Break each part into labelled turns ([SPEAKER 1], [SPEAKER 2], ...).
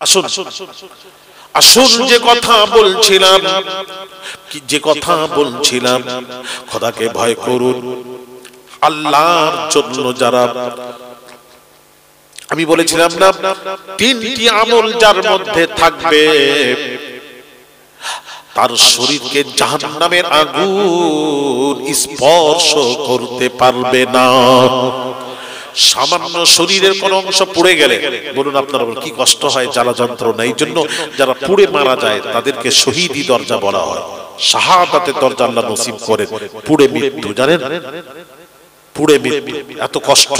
[SPEAKER 1] আসুন আসুন যে কথা বলছিলাম খোদাকে ভয় করুন। আল্লাহর জন্য যারা, আমি বলেছিলাম না, তিনটি আমল যার মধ্যে থাকবে তার শরীরকে জাহান্নামের আগুন স্পর্শ করতে পারবে না। সামান্য শরীরের কোন অংশ পুড়ে গেলে বলুন আপনারা কি কষ্ট হয়, জ্বালা যন্ত্রণা। এই জন্য যারা পুড়ে মারা যায় তাদেরকে শহীদি দরজা বলা হয়, শাহাদাতের দরজা আল্লাহ নসিব করেন। পুড়ে মৃত্যু, জানেন, পুড়ে মৃত্যু, এত কষ্ট,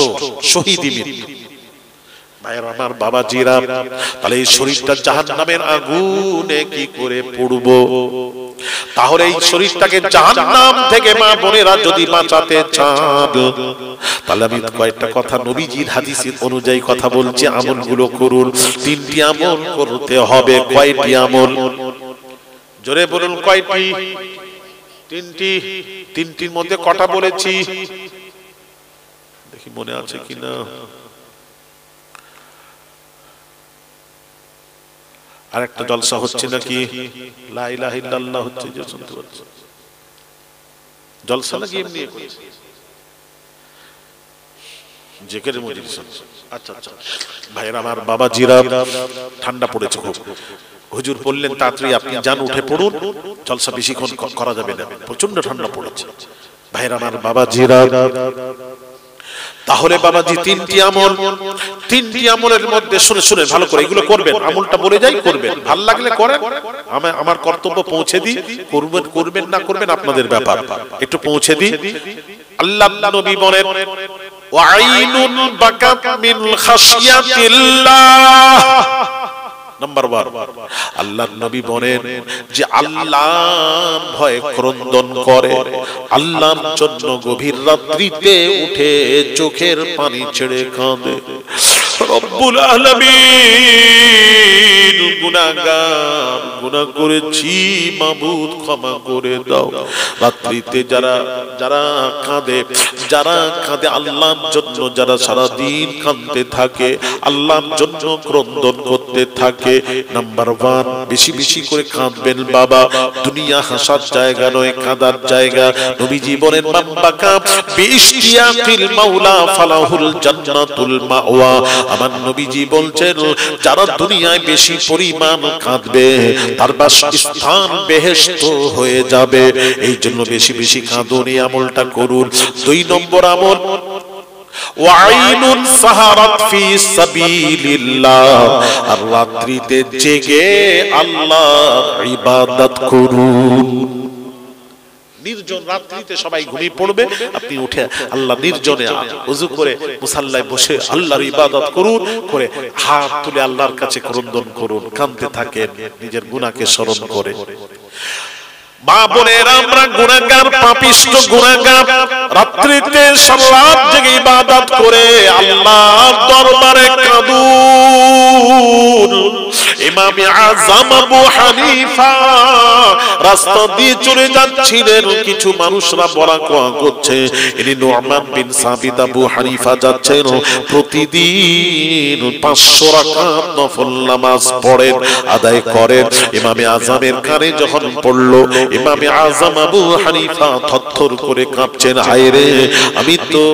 [SPEAKER 1] শহীদি মৃত্যু। ভাইয়ের আমার বাবাজিরা, তাহলে এই শরীরটা জাহান্নামের আগুনে কি করে পুড়বো? তাহলে এই শরীরটাকে জাহান্নাম থেকে মা বোনেরা যদি বাঁচাতে চান, তাহলে আমি কয়েকটা কথা নবীজির হাদিস অনুযায়ী কথা বলছি, আমলগুলো করুন। তিনটি আমল করতে হবে। কয়টি আমল? জোরে বলুন কয়টি? তিনটি। তিনটির মধ্যে কটা বলেছি দেখি মনে আছে কিনা। আর একটা জলসা হচ্ছে নাকি? লা ইলাহা ইল্লাল্লাহ হচ্ছে, যে শুনতে পাচ্ছি। জলসা নাকি এমনি জিকিরের মজলিস? আচ্ছা আচ্ছা ভাইরা আমার বাবাজিরা, ঠান্ডা পড়েছে খুব। হুজুর বললেন তাড়াতাড়ি আপনি যান, উঠে পড়ুন, জলসা বেশিক্ষণ করা যাবে না, প্রচন্ড ঠান্ডা পড়েছে। ভাইরা আমার বাবাজিরা, তাহলে বাবাজি তিনটি আমল, তিনটি আমলের মধ্যে শুনে শুনে ভালো করে এগুলো করবেন। আমলটা বলে যাই, করবেন, ভালো লাগলে করেন, আমার কর্তব্য পৌঁছে দিই, করবেন করবেন না করবেন আপনাদের ব্যাপার, একটু পৌঁছে দিই। আল্লাহ নবী বলেন ওয়াইনুন বাকাত মিন খাশিয়াতিল্লাহ। নাম্বার 1, আল্লাহর নবী বলেন যে আল্লাহর ভয়ে ক্রন্দন করে, আল্লাহর জন্য গভীর রাত্রিতে উঠে চোখের পানি ছেড়ে কাঁদে। রব্বুল আলামিন, গুনাহগার, গুনাহ করেছি মাবুদ ক্ষমা করে দাও। রাত্রিতে যারা যারা কাঁদে, যারা কাঁদে আল্লাহর জন্য, যারা সারা দিন কাঁদতে থাকে, আল্লাহর জন্য ক্রন্দন করতে থাকে, নাম্বার 1 বেশি বেশি করে কাঁদবেন বাবা। দুনিয়া হাসার জায়গা নয়, কাঁদার জায়গা। নবীজি বলেন বাক্কা বিইশতিয়াকিল মাওলা ফালাহুল জান্নাতুল মাওয়া। আমার নবীজি বলছেন যারা দুনিয়ায় বেশি পরিমাণ কাঁদবে তার বাসস্থান বেহেশত হয়ে যাবে। এই জন্য বেশি বেশি কাঁদুন, এই আমলটা করুন। 2 নম্বর আমল ওয়াইনুন সাহারাত ফি সাবিলিল্লাহ, আর রাত্রিতে জেগে আল্লাহর ইবাদত করুন। নির্জন রাত্রিতে সবাই ঘুমিয়ে পড়বে, আপনি উঠে আল্লাহ নির্জনে ওযু করে মুসাল্লায় বসে আল্লাহর ইবাদত করুন, করে হাত তুলে আল্লাহর কাছে ক্রন্দন করুন, কাঁদতে থাকেন নিজের গুনাহকে স্মরণ করে। মা বোনেরা, আমরা গুনাহগার, পাপিষ্ট গুনাহগার। রাত্রিতে সারাত জেগে ইবাদত করে আল্লাহর দরবারে কাঁদুন। ইমামে আযম আবু হানিফা রাস্তা দিয়ে চলে যাচ্ছিলেন, কিছু মানুষরা বলা কোয়া করছে ইনি নু'মান বিন সাবিত আবু হানিফা যাচ্ছেন, প্রতিদিন 500 রাকাত নফল নামাজ পড়েন, আদায় করেন। ইমামে আযমের কানে যখন পড়ল, ইমামে আযম আবু হানিফা থরথর করে কাঁপছেন, হায় রে, আমি তো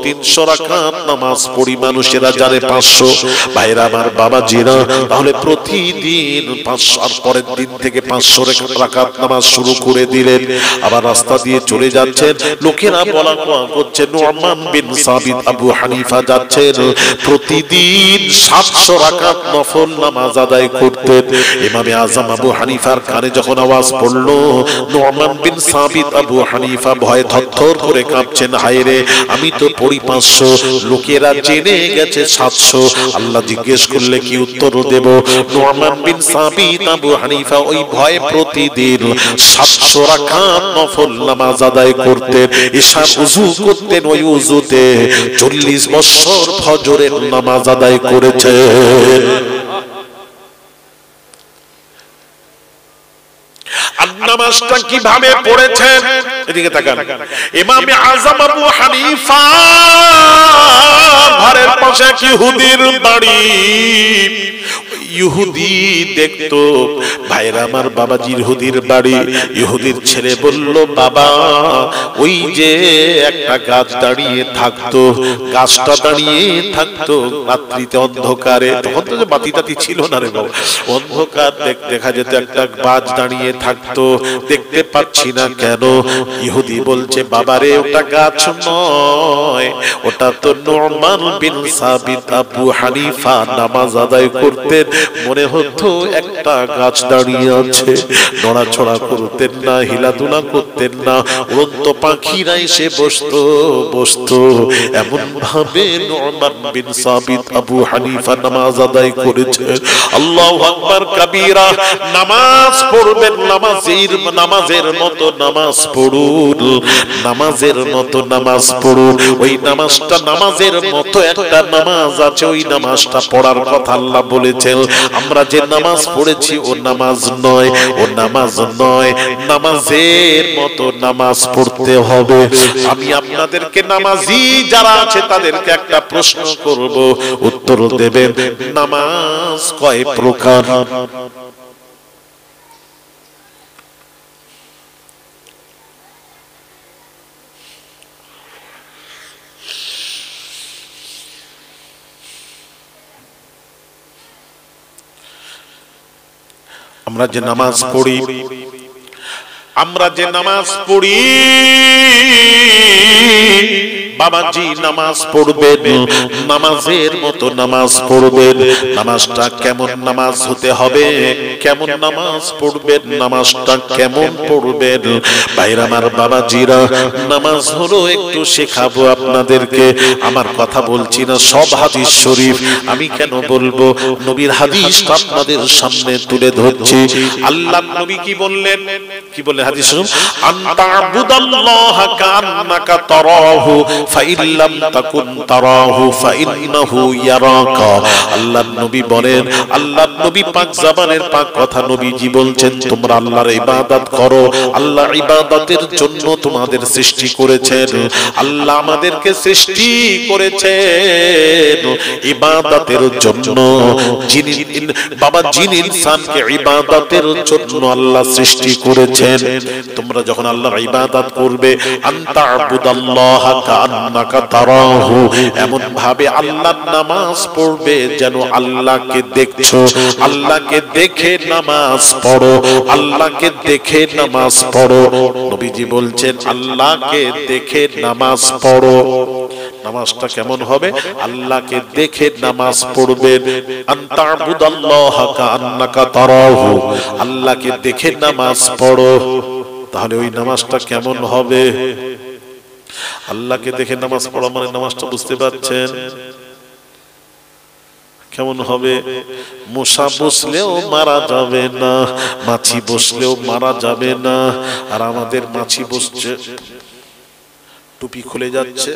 [SPEAKER 1] 300 রাকাত নামাজ পড়ি, মানুষেরা জানে 500। ভাইরা আমার বাবাজিরা, তাহলে প্রতিদিন 500, আর পরের দিন থেকে 500 রাকাত নামাজ শুরু করে দিলেন। আবার রাস্তা দিয়ে চলে যাচ্ছেন, লোকেরা বলা করছে নু'মান বিন সাবিত আবু হানিফা যাচ্ছেন, প্রতিদিন 700 রাকাত নফল নামাজ আদায় করতেন। ইমামে আযম আবু হানিফার কানে যখন আওয়াজ পড়ল, নু'মান বিন সাবিত আবু হানিফা ভয়ে থরথর করে কাঁপছেন, হায় রে, আমি তো পড়ি 500, লোকেরা জেনে গেছে 700। আল্লাহ জিজ্ঞেস করলে কি উত্তর দেব? নু'মান বিন সাবিত আবু হানিফা ওই ভয়ে প্রতিদিন 700 রাকাত নফল নামাজ আদায় করতেন। ঈশা ওযু করতেন, ওই ওযুতে 40 বছর ফজরের নামাজ আদায় করেছেন। আর নামাজটা কিভাবে পড়েছেন এদিকে তাকান, ইমামে আযম আবু হানিফা ঘরের পাশে এক ইহুদির বাড়ি। ইহুদি দেখতো, ভাইরা আমার, বাবাজি ইহুদির বাড়ি। ইহুদির ছেলে বলল, বাবা ওই যে একটা গাছ দাঁড়িয়ে থাকতো, গাছটা দাঁড়িয়ে থাকতো রাত্রিতে অন্ধকারে, তখন তো যে বাতি টাতি ছিল না রে বাবা, অন্ধকার দেখা যেত, একটা গাছ দাঁড়িয়ে থাকতো, দেখতে পাচ্ছি না কেন? ইহুদি বলছে, বাবারে ওটা গাছ নয়, ওটা তো নু'মান বিন সাবিত আবু হানিফা নামাজ আদায় করতেন, মনে হতো একটা গাছ দাঁড়িয়ে আছে, নড়াচড়া করতেন না, হিলাধুলা করতেন না, উড়ন্ত পাখিরা এসে বসতো। এমন ভাবে নু'মান বিন সাবিত আবু হানিফা নামাজ আদায় করেছেন। আল্লাহু আকবার কাবীরা। নামাজ পড়বেন, নামাজের মতো নামাজ পড়ুন, নামাজের মতো নামাজ পড়ুন। ওই নামাজটা, নামাজের মতো একটা নামাজ আছে, ওই নামাজটা পড়ার কথা আল্লাহ বলেছেন। আমরা যে নামাজ পড়েছি ও নামাজ নয়, ও নামাজ নয়, নামাজের মতো নামাজ পড়তে হবে। আমি আপনাদেরকে নামাজি যারা আছে তাদেরকে একটা প্রশ্ন করব, উত্তর দেবেন। নামাজ কয় প্রকার? আমরা যে নামাজ পড়ি, বাবাজি নামাজ পড়বেন, নামাজের মতো নামাজ পড়বেন। নামাজটা কেমন নামাজ হতে হবে, কেমন নামাজ পড়বেন, নামাজটা কেমন পড়বেন? ভাইরা আমার, বাবাজিরা, নামাজ হলো, একটু শেখাবো আপনাদেরকে। আমার কথা বলছি না, সব হাদিস শরীফ। আমি কেন বলবো? নবীর হাদিসটা আপনাদের সামনে তুলে ধরছি। আল্লাহ নবী কি বললেন? কি বলে হাদিস? আনতা আবুদাল্লাহা কান্নাকা তারাহু ফাইন লাম তাকুন তারাহু ফাইন্নাহু ইয়ারাকা। আল্লাহর নবী বলেন, আল্লাহর নবী পাক জবানের পাক কথা নবীজি বলছেন, তোমরা আল্লাহর ইবাদত করো। আল্লাহ ইবাদতের জন্য তোমাদের সৃষ্টি করেছেন। আল্লাহ আমাদেরকে সৃষ্টি করেছেন ইবাদতের জন্য। যিনি ইনসানকে ইবাদতের জন্য আল্লাহ সৃষ্টি করেছেন। তোমরা যখন আল্লাহর ইবাদত করবে, আনতা আবুদাল্লাহা কান্নাকা তারাহু, এমন ভাবে আল্লাহর নামাজ পড়বে যেন আল্লাহকে দেখছো। আল্লাহকে দেখে নামাজ পড়ো, আল্লাহকে দেখে নামাজ পড়ো। নবীজি বলছেন, আল্লাহকে দেখে নামাজ পড়ো। নামাজটা কেমন হবে? আল্লাহকে দেখে নামাজ পড়বেন। আনতা আবুদাল্লাহা কান্নাকা তারাহু, আল্লাহকে দেখে নামাজ পড়ো। তাহলে ওই নামাজটা কেমন হবে? আল্লাহকে দেখে নামাজ পড়া মানে নামাজটা বুঝতে পারছেন কেমন হবে? মশা বসলেও মারা যাবে না, মাছি বসলেও মারা যাবে না। আর আমাদের মাছি বসছে, টুপি খুলে যাচ্ছে,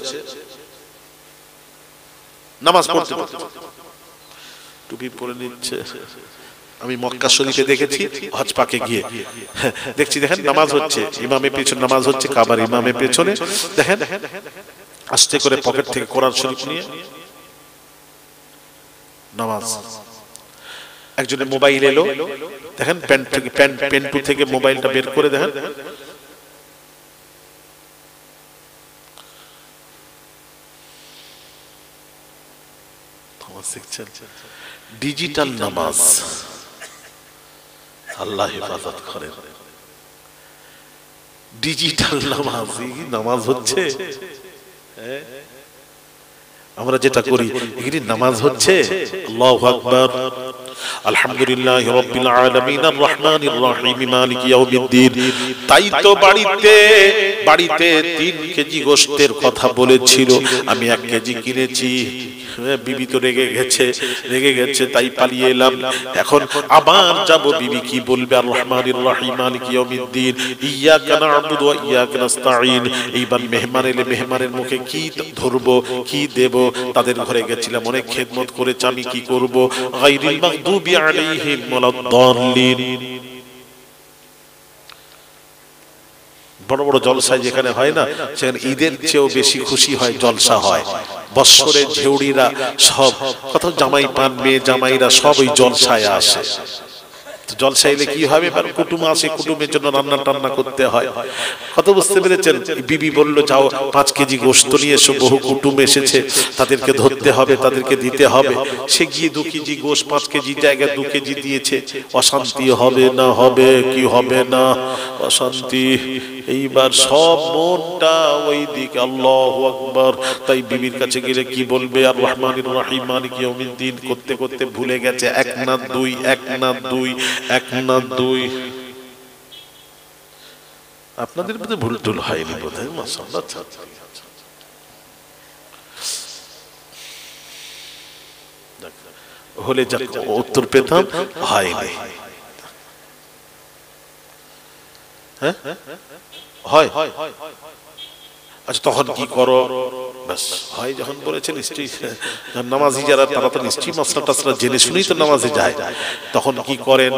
[SPEAKER 1] নামাজ পড়তে টুপি পরে নিচ্ছে। আমি মক্কা শরীফে দেখেছি, হজ পাকে গিয়ে দেখছি, দেখেন নামাজ হচ্ছে, ইমামের পেছনে নামাজ হচ্ছে, কাবার ইমামের পেছনে দেখেন আস্তে করে পকেট থেকে কোরআন শরীফ নিয়ে নামাজ। একজনের মোবাইল এলো, দেখেন পেন্টু থেকে মোবাইলটা বের করে দেখেন, ডিজিটাল নামাজ। আল্লাহ হেফাজত করেন। ডিজিটাল নামাজ, নামাজ হচ্ছে, আমরা যেটা করি এগুলি নামাজ হচ্ছে। আল্লাহু আকবার। আলহামদুলিল্লাহি রাব্বিল আলামিন আর রহমানির রহিম মালিকি ইয়াউমিদ্দিন। তাই তো বাড়িতে 3 কেজি গোশতের কথা বলেছিল, আমি 1 কেজি কিনেছি। বিবি তো রেগে গেছে, তাই পালিয়ে এলাম। এখন আবার যাব, বিবি কি বলবে? আর রহমানির রহিম মালিকি ইয়াউমিদ্দিন, ইয়্যাকা না'বুদু ওয়া ইয়্যাকা নাস্তাঈন। এইবার মেহমান এলে মেহমানের মুখে কি ধরবো, কি দেব? তাদের ঘরে গেছিলাম, অনেক খেদমত করেছে, আমি কি করব? গায়রিল মাগদুবি আলাইহিম ওয়ালাদ-দাল্লিন। বড় বড় জলসায় যেখানে হয় না, সেখানে ঈদের চেয়েও বেশি খুশি হয়, জলসা হয়। বৎসরের ঝেউড়িরা সব, কত জামাই পান, মেয়ে জামাইরা সব ওই জলসায় আসে। জলসা এলে কি হবে, কুটুম আসে, কুটুমের জন্য রান্না টান্না করতে হয়। কত বুঝতে পেরেছেন? বিবি বলল যাও 5 কেজি গোশত নিয়ে এসো, বহু কুটুম এসেছে, তাদেরকে ধরতে হবে, তাদেরকে দিতে হবে। সে গিয়ে 2 কেজি গোশত 5 কেজি জায়গায় 2 কেজি দিয়েছে। অশান্তি হবে না? হবে কি হবে না? অশান্তি। এইবার সব মনটা ওই দিকে, আল্লাহু আকবার। তাই বিবির কাছে গেলে কি বলবে, আর রহমানির রহিম মালিক ইয়াউমিদ্দিন করতে করতে ভুলে গেছে 1 না 2, 1 না 2, 1 না 2। আপনাদের মধ্যে ভুল টুল হয়নি বোধহয়, মাশাআল্লাহ। হলে যা উত্তর পেতাম, হয়নি। হ্যাঁ হয়। আচ্ছা তখন কি করো? ব্যাস হয় যখন বলেছেন নিশ্চয়ই নামাজি যারা, তারা তো নিশ্চয়ই মাসলা টাসলা জেনে শুনেই তো নামাজে যায়। তখন কি করেন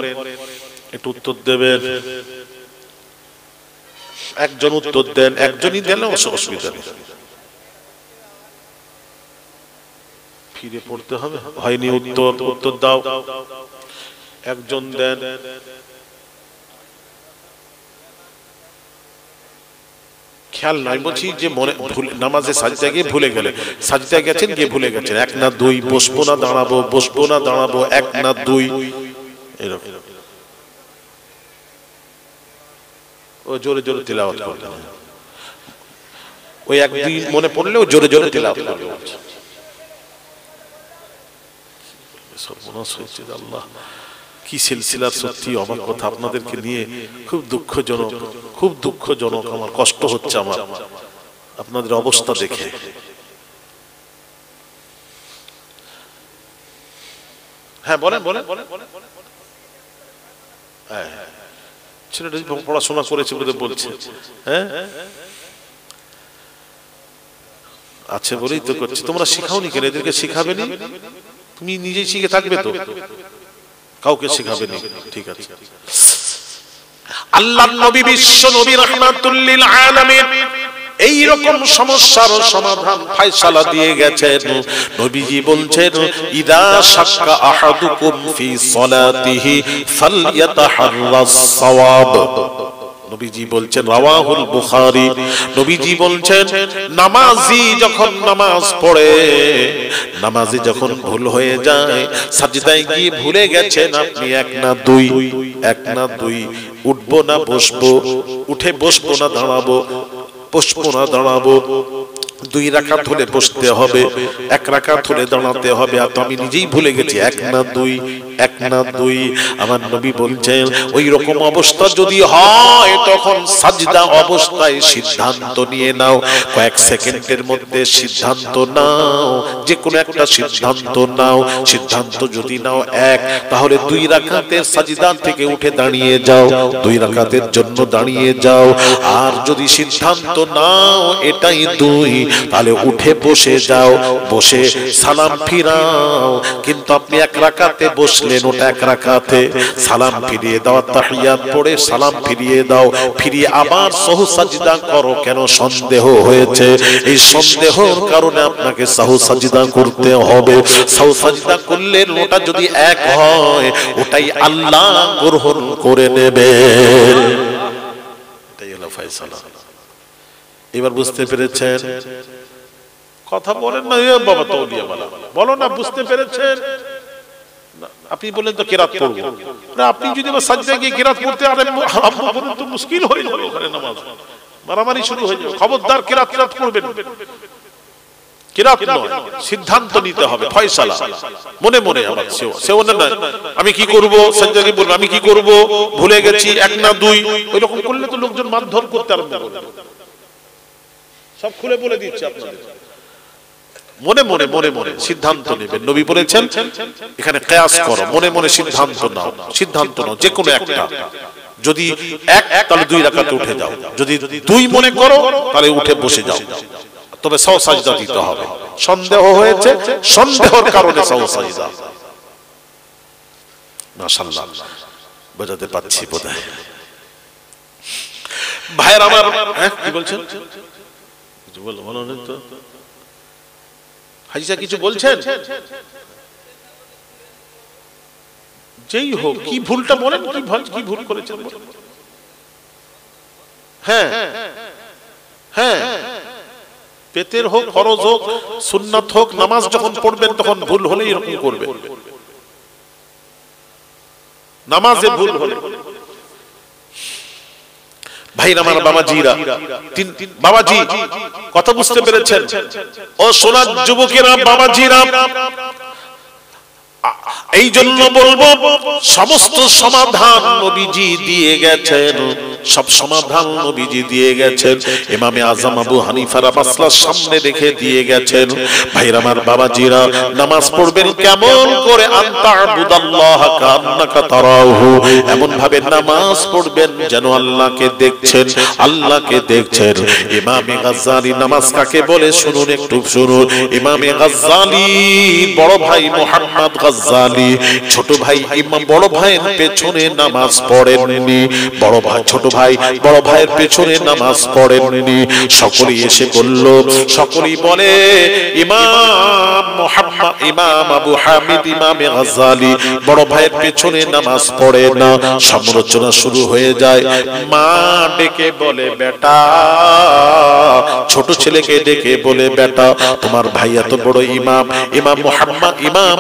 [SPEAKER 1] একটু উত্তর দেবেন। একজন উত্তর দেন, একজনই দেন, অসুবিধা নেই। ফিরে পড়তে হবে, হয়নি উত্তর, উত্তর দাও। একজন দেন। খেয়াল নাই, বলছি যে মনে নামাজে সাজদা গিয়ে ভুলে গেলেন, সাজদা গেছেন গিয়ে ভুলে গেছেন, 1 না 2, বসবো না দাঁড়াবো, বসবো না দাঁড়াবো, 1 না 2, এরকম। ও জোরে জোরে তিলাওয়াত করলেন, ওই 1-2 মনে পড়লেও জোরে জোরে তিলাওয়াত করলেন। সর্বনাশ হয়েছে আল্লাহ, কি সিলসিলার, সত্যি অবাক কথা। আপনাদেরকে নিয়ে খুব দুঃখজনক, খুব দুঃখজনক। আমার কষ্ট হচ্ছে আমার আপনাদের অবস্থা দেখে। হ্যাঁ বলেন বলেন। হ্যাঁ ছেলেটা পড়াশোনা করেছে বলে বলছে। হ্যাঁ আছে বলেই তো করছে। তোমরা শিখাওনি কেন? এদেরকে শিখাবে নি? তুমি নিজেই শিখে থাকবে তো, কাউকে শিখাবে না। ঠিক আছে। আল্লাহর নবী, বিশ্ব নবী রাহমাতুল লিল আলামিন এই রকম সমস্যার সমাধান ফয়সালা দিয়ে গেছেন। নবীজি বলছেন, ইদা শাক্কা আহাদুকুম ফি সালাতিহি ফালইয়াতাহাররাস সাওয়াব। নবীজি বলছেন, রাওয়াহুল বুখারী। নবীজি বলছেন, নামাজি যখন নামাজ পড়ে, নামাজি যখন ভুল হয়ে যায়, সাজদায় গিয়ে ভুলে গেছেন আপনি 1 না 2, 1 না 2, উঠবো না বসবো, উঠে বসবো না দাঁড়াবো, বসবো না দাঁড়াবো, 2 রাকাত হলে বসতে হবে, 1 রাকাত হলে দাঁড়াতে হবে। আর তো আমি নিজেই ভুলে গেছি 1 না 2, 1 না 2। আমার নবী বলছেন, ওই রকম অবস্থা যদি হয়, তখন সাজদা অবস্থায় সিদ্ধান্ত নিয়ে নাও। কয়েক সেকেন্ডের মধ্যে সিদ্ধান্ত নাও, যে কোনো একটা সিদ্ধান্ত নাও। সিদ্ধান্ত যদি নাও 1, তাহলে 2 রাকাতের সাজদা থেকে উঠে দাঁড়িয়ে যাও, 2 রাকাতের জন্য দাঁড়িয়ে যাও। আর যদি সিদ্ধান্ত নাও এটাই 2, তাহলে উঠে বসে যাও, বসে সালাম ফিরাও। কিন্তু আপনি 1 রাকাতে বসলেন, ওটা 1 রাকাতে, সালাম ফিরিয়ে দাও, তাহিয়াত পড়ে সালাম ফিরিয়ে দাও, ফিরিয়ে আবার সাহু সাজদা করো। কেন? সন্দেহ হয়েছে। এই সন্দেহের কারণে আপনাকে সাহু সাজদা করতে হবে। সাহু সাজদা করলে ওটা যদি 1 হয়, ওটাই আল্লাহ গ্রহণ করে নেবে। এটাই হলো ফয়সালা। এবার বুঝতে পেরেছেন? কথা বলেন না বাবা, তৌলিয়া বলা বলো না, বুঝতে পেরেছেন? আপনি বলেন তো কিরাত পড়ব না, আপনি যদি সাজদায় গিয়ে কিরাত পড়তে আরম্ভ করেন তো মুশকিল হয়ে যাবে, ওখানে নামাজ মারামারি শুরু হয়ে যাবে। খবরদার কিরাত পড়বেন। কিরাত নয়, সিদ্ধান্ত নিতে হবে, ফয়সালা মনে মনে। আমার সেও না, আমি কি করব, সাজদায় বলবো আমি কি করব, ভুলে গেছি 1 না 2, ওই রকম করলে তো লোকজন মারধর করতে আরম্ভ করবে। সব খুলে বলে দিচ্ছি আপনাদের, মনে মনে মনে মনে সিদ্ধান্ত নেবেন। নবী বলেছেন, এখানে কিয়াস করো, মনে মনে সিদ্ধান্ত নাও, সিদ্ধান্ত নাও যে কোনো একটা। যদি 1, তাহলে 2 রাকাতে উঠে যাও। যদি 2 মনে করো, তাহলে উঠে বসে যাও। তবে সাও সাজদা দিতে হবে। সন্দেহ হয়েছে, সন্দেহের কারণে সাও সাজদা। মাশাআল্লাহ, বোঝাতে পারছি বোধহয়। ভাইয়ের আমার, হ্যাঁ কি বলছেন? কিছু বলো না তো হাজি সাহেব, কিছু বলছেন? যেই হোক, কি ভুলটা বলেন, কি ভুল করেছেন? হ্যাঁ হ্যাঁ, পেতের হোক, ফরজ হোক, সুন্নাত হোক, নামাজ যখন পড়বেন তখন ভুল হলে এরকম করবেন, নামাজে ভুল হলে। ভাইরা আমার, বাবাজিরা, বাবাজি কথা বুঝতে পেরেছেন? ও সোনার যুবকেরা, বাবাজিরা, এই জন্য বলবো সমস্ত সমাধান নবীজি দিয়ে গেছেন, সব সমাধান নবীজি দিয়ে গেছেন, ইমামে আজম আবু হানিফার মাসলার সামনে রেখে দিয়ে গেছেন। ভাইরা আমার, বাবাজিরা, নামাজ পড়বেন কেমন করে? আনতা'বুদাল্লাহ কান্নাকা তারাহু, এমন ভাবে নামাজ পড়বেন যেন আল্লাহকে দেখছেন, আল্লাহকে দেখছেন। ইমামে গাজ্জালি নামাজ কাকে বলে শুনুন, একটু শুনুন। ইমামে গাজ্জালি বড় ভাই মুহাম্মদ গাজ্জালি ছোট ভাই ইমাম বড় ভাইয়ের পেছনে নামাজ পড়েননি, বড় ভাই ছোট ভাই বড় ভাইয়ের পেছনে নামাজ পড়েননি। সকলেই এসে বলল, সকলেই বলে ইমাম মুহাম্মদ, ইমাম আবু হামিদ, ইমামে গাজ্জালি বড় ভাইয়ের পেছনে নামাজ পড়ে না। সমালোচনা শুরু হয়ে যায়। মা ডেকে বলে, বেটা, ছোট ছেলেকে ডেকে বলে, বেটা, তোমার ভাই এত বড় ইমাম, ইমাম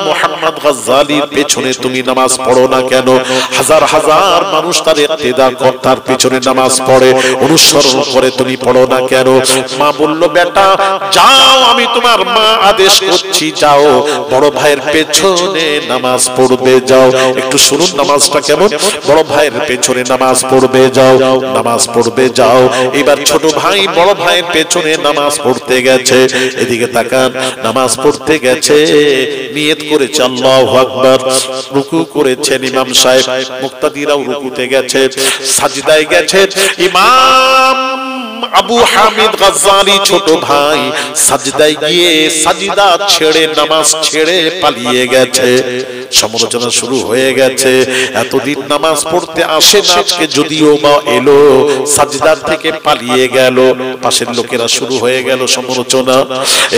[SPEAKER 1] মুহাম্মদ গাজ্জালির পেছনে তুমি নামাজ পড়ো না কেন? হাজার হাজার মানুষ তার ইক্তেদা করে, তার পেছনে নামাজ পড়ে, অনুসরণ করে, তুমি পড়ো না কেন? মা বলল, বেটা যাও, আমি তোমার মা আদেশ করছি, যাও বড় ভাইয়ের পেছনে নামাজ পড়বে, যাও। একটু শুনুন নামাজটা কেমন। বড় ভাইয়ের পেছনে নামাজ পড়বে, যাও, নামাজ পড়বে, যাও। এবার ছোট ভাই বড় ভাইয়ের পেছনে নামাজ পড়তে গেছে, এদিকে তাকান, নামাজ পড়তে গেছে, নিয়ত করেছে আল্লাহু আকবার, রুকু করেছেন ইমাম সাহেব, মুক্তাদিরাও রুকুতে গেছে, সাজদায় গেছে। ইমাম আবু হামিদ গাজ্জালি ছোট ভাই সাজদায় গিয়ে সাজদা ছেড়ে, নামাজ ছেড়ে পালিয়ে গেছে। সমালোচনা শুরু হয়ে গেছে। এতদিন নামাজ পড়তে আসে না, আজকে যদিও বা এলো, সাজদার থেকে পালিয়ে গেল। পাশের লোকেরা শুরু হয়ে গেল সমালোচনা।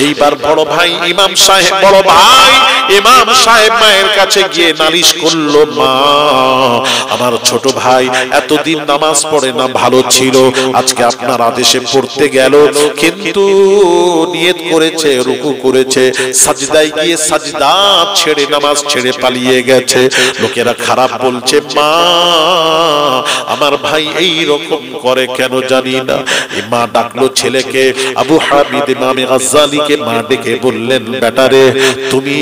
[SPEAKER 1] এইবার বড় ভাই ইমাম সাহেব, বড় ভাই ইমাম সাহেব মায়ের কাছে গিয়ে নালিশ করলো, মা, আমার ছোট ভাই এতদিন নামাজ পড়ে না, ভালো ছিল, আজকে আপনার আদেশে পড়তে গেল, কিন্তু নিয়ত করেছে, রুকু করেছে, সাজদায় গিয়ে সাজদা ছেড়ে, নামাজ ছেড়ে পালিয়ে গেছে। লোকেরা খারাপ বলছে, মা, আমার ভাই এই রকম করে কেন জানি না। মা ডাকলো ছেলেকে, আবু হামিদ ইমামে গাজ্জালিকে মা ডেকে বললেন, বেটারে, তুমি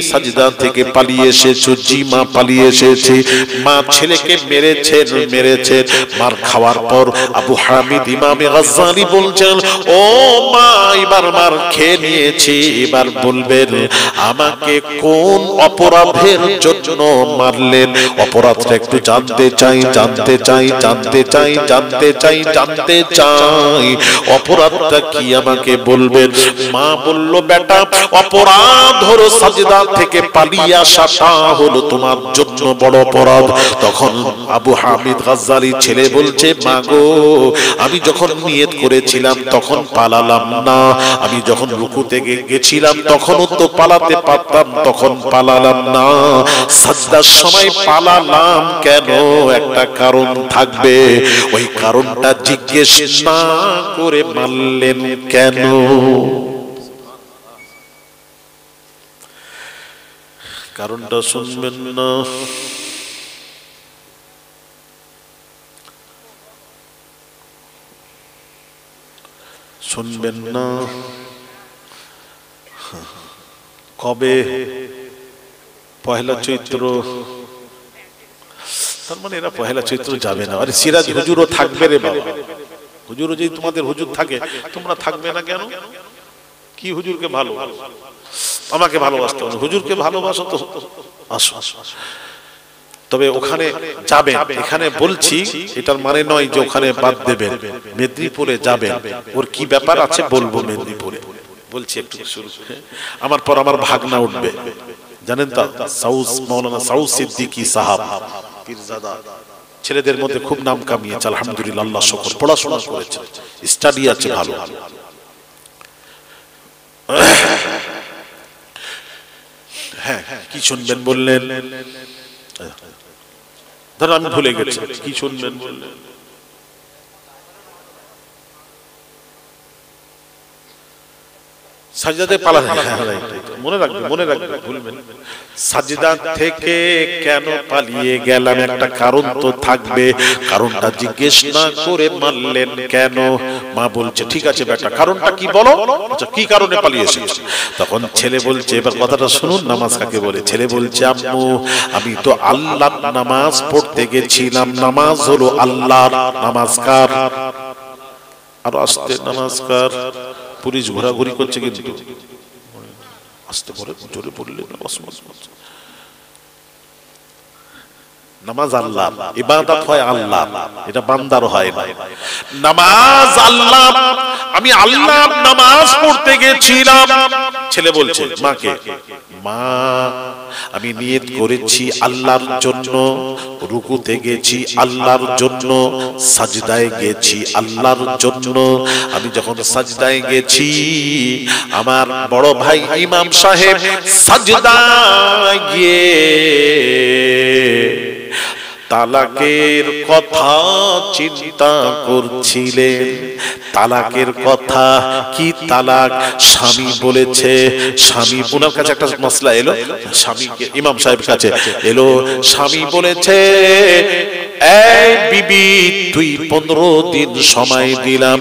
[SPEAKER 1] সাজদা থেকে পালিয়ে এসেছো? জি মা, পালিয়ে এসেছি। মা ছেলেকে মেরেছে। মার খাওয়ার পর আবু হামিদ ইমামে গাজ্জালি বলছেন, ও মা, এবার মার খেয়ে নিয়েছি, এবার বলবেন আমাকে কোন অপরাধের জন্য মারলেন? অপরাধটা একটু জানতে চাই, অপরাধটা কি আমাকে বলবেন? মা বলল, বেটা, অপরাধ হলো সাজদা থেকে পালিয়ে আসাটা হলো তোমার জন্য বড় অপরাধ। তখন আবু হামিদ গাজ্জালি ছেলে বলছে, মা গো, আমি যখন নিয়ত করেছিলাম তখন পালালাম না, আমি যখন রুকুতে গেছিলাম তখনও তো পালাতে পারতাম, তখন পালালাম না, সাজদার সময় পালালাম কেন? একটা কারণ থাকবে, ওই কারণটা জিজ্ঞেস না করে মারলেন কেন? কারণটা শুনবেন না? শুনবেন না? কবে? পহেলা চৈত্র। তার মানে এরা পহেলা চৈত্র যাবে না। আরে সিরাজ হুজুরও থাকবে রে বাবা, হুজুরও যদি তোমাদের হুজুর থাকে, তোমরা থাকবে না কেন? কি হুজুরকে ভালো, আমাকে ভালোবাসতে হবে, হুজুরকে ভালোবাসো তো আসো। তবে ওখানে যাবেন, এখানে বলছি এটার মানে নয় যে ওখানে বাদ দেবেন, মেদিনীপুরে যাবেন, ওর কি ব্যাপার আছে বলবো মেদিনীপুরে, বলছি একটু শুরু। আমার পর আমার ভাগনা উঠবে, জানেন তো, মৌলানা সাউদ সিদ্দিকী সাহাব পীরজাদা, ছেলেদের মধ্যে খুব নাম কামিয়েছে আলহামদুলিল্লাহ, আল্লাহ শুকর। পড়াশোনা করেছে, স্টাডি আছে ভালো। হ্যাঁ, কি শুনবেন বললেন? ধরো আমি ভুলে গেছি, কি শুনবেন বললেন? সাজদাতে পালানো, মনে রাখবে, মনে রাখবে, ভুলবেন। সাজদা থেকে কেন পালিয়ে গেলাম, একটা কারণ তো থাকবে, কারণটা জিজ্ঞেস না করে মানলেন কেন? মা বলছে ঠিক আছে বেটা, কারণটা কি বলো? আচ্ছা, কি কারণে পালিয়েছে? তখন ছেলে বলছে, এবার কথাটা শুনুন, নামাজ কাকে বলে। ছেলে বলছে, আম্মু আমি তো আল্লাহর নামাজ পড়তে গেছিলাম। নামাজ হলো আল্লাহর, নামাজ কার? আর আস্তে, নামাজ কার? পুলিশ ঘোরাঘুরি করছে কিন্তু আস্তে পড়ে, জোরে পড়লে নামাজ আল্লাহ, ইবাদত হয় আল্লাহ, এটা বান্দার হয় না। নামাজ আল্লাহ, আমি আল্লাহর নামাজ পড়তে গেছিলাম। ছেলে বলছে মাকে, মা আমি নিয়ত করেছি আল্লাহর জন্য, রুকুতে গেছি আল্লাহর জন্য, সাজদায় গেছি আল্লাহর জন্য। আমি যখন সাজদায় গেছি, আমার বড় ভাই ইমাম সাহেব সাজদায় গিয়ে তালাকের কথা চিন্তা করছিলেন। তালাকের কথা, কি তালাক? স্বামী বলেছে, স্বামী, ওনার কাছে একটা মসলা এলো, স্বামীকে ইমাম সাহেবের কাছে এলো, স্বামী বলেছে, এই বিবি তুই 15 দিন সময় দিলাম,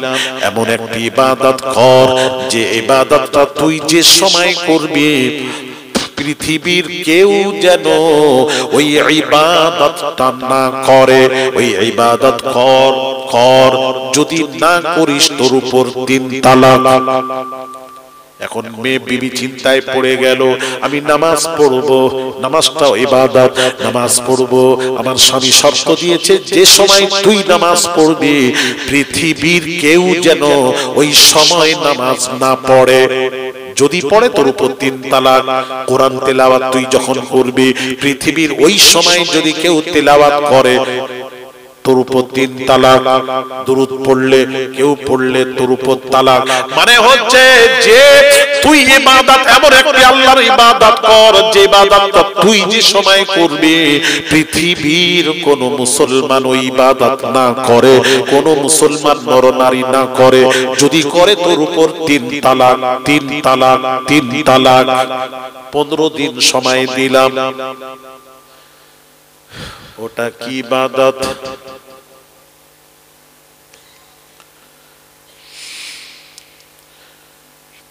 [SPEAKER 1] এমন একটি ইবাদত কর যে ইবাদতটা তুই যে সময় করবি পৃথিবীর কেউ যেন ওই ইবাদতটা না করে। ওই ইবাদত কর, যদি না করিস তোর উপর 3 তালাক। এখন মেয়ে বিবি চিন্তায় পড়ে গেল, আমি নামাজ পড়বো, নামাজটাও ইবাদত, নামাজ পড়বো, আমার স্বামী শর্ত দিয়েছে যে সময় তুই নামাজ পড়বি পৃথিবীর কেউ যেন ওই সময় নামাজ না পড়ে, যদি পড়ে তোর উপর 3 তালাক। কোরআন তেলাওয়াত তুই যখন করবি পৃথিবীর ওই সময় যদি কেউ তেলাওয়াত করে তোর উপর 3 তালাক। দুরূদ পড়লে, কেউ পড়লে তোর উপর তালাক। মানে হচ্ছে যে তুই ইবাদত, এমন একটি আল্লাহর ইবাদত কর যে ইবাদতটা তুই যে সময় করবি পৃথিবীর কোন মুসলমান ওই ইবাদত না করে, কোন মুসলমান নর নারী না করে, যদি করে তোর উপর 3 তালাক, 3 তালাক, 3 তালাক। 15 দিন সময় দিলাম। ওটা কি ইবাদত?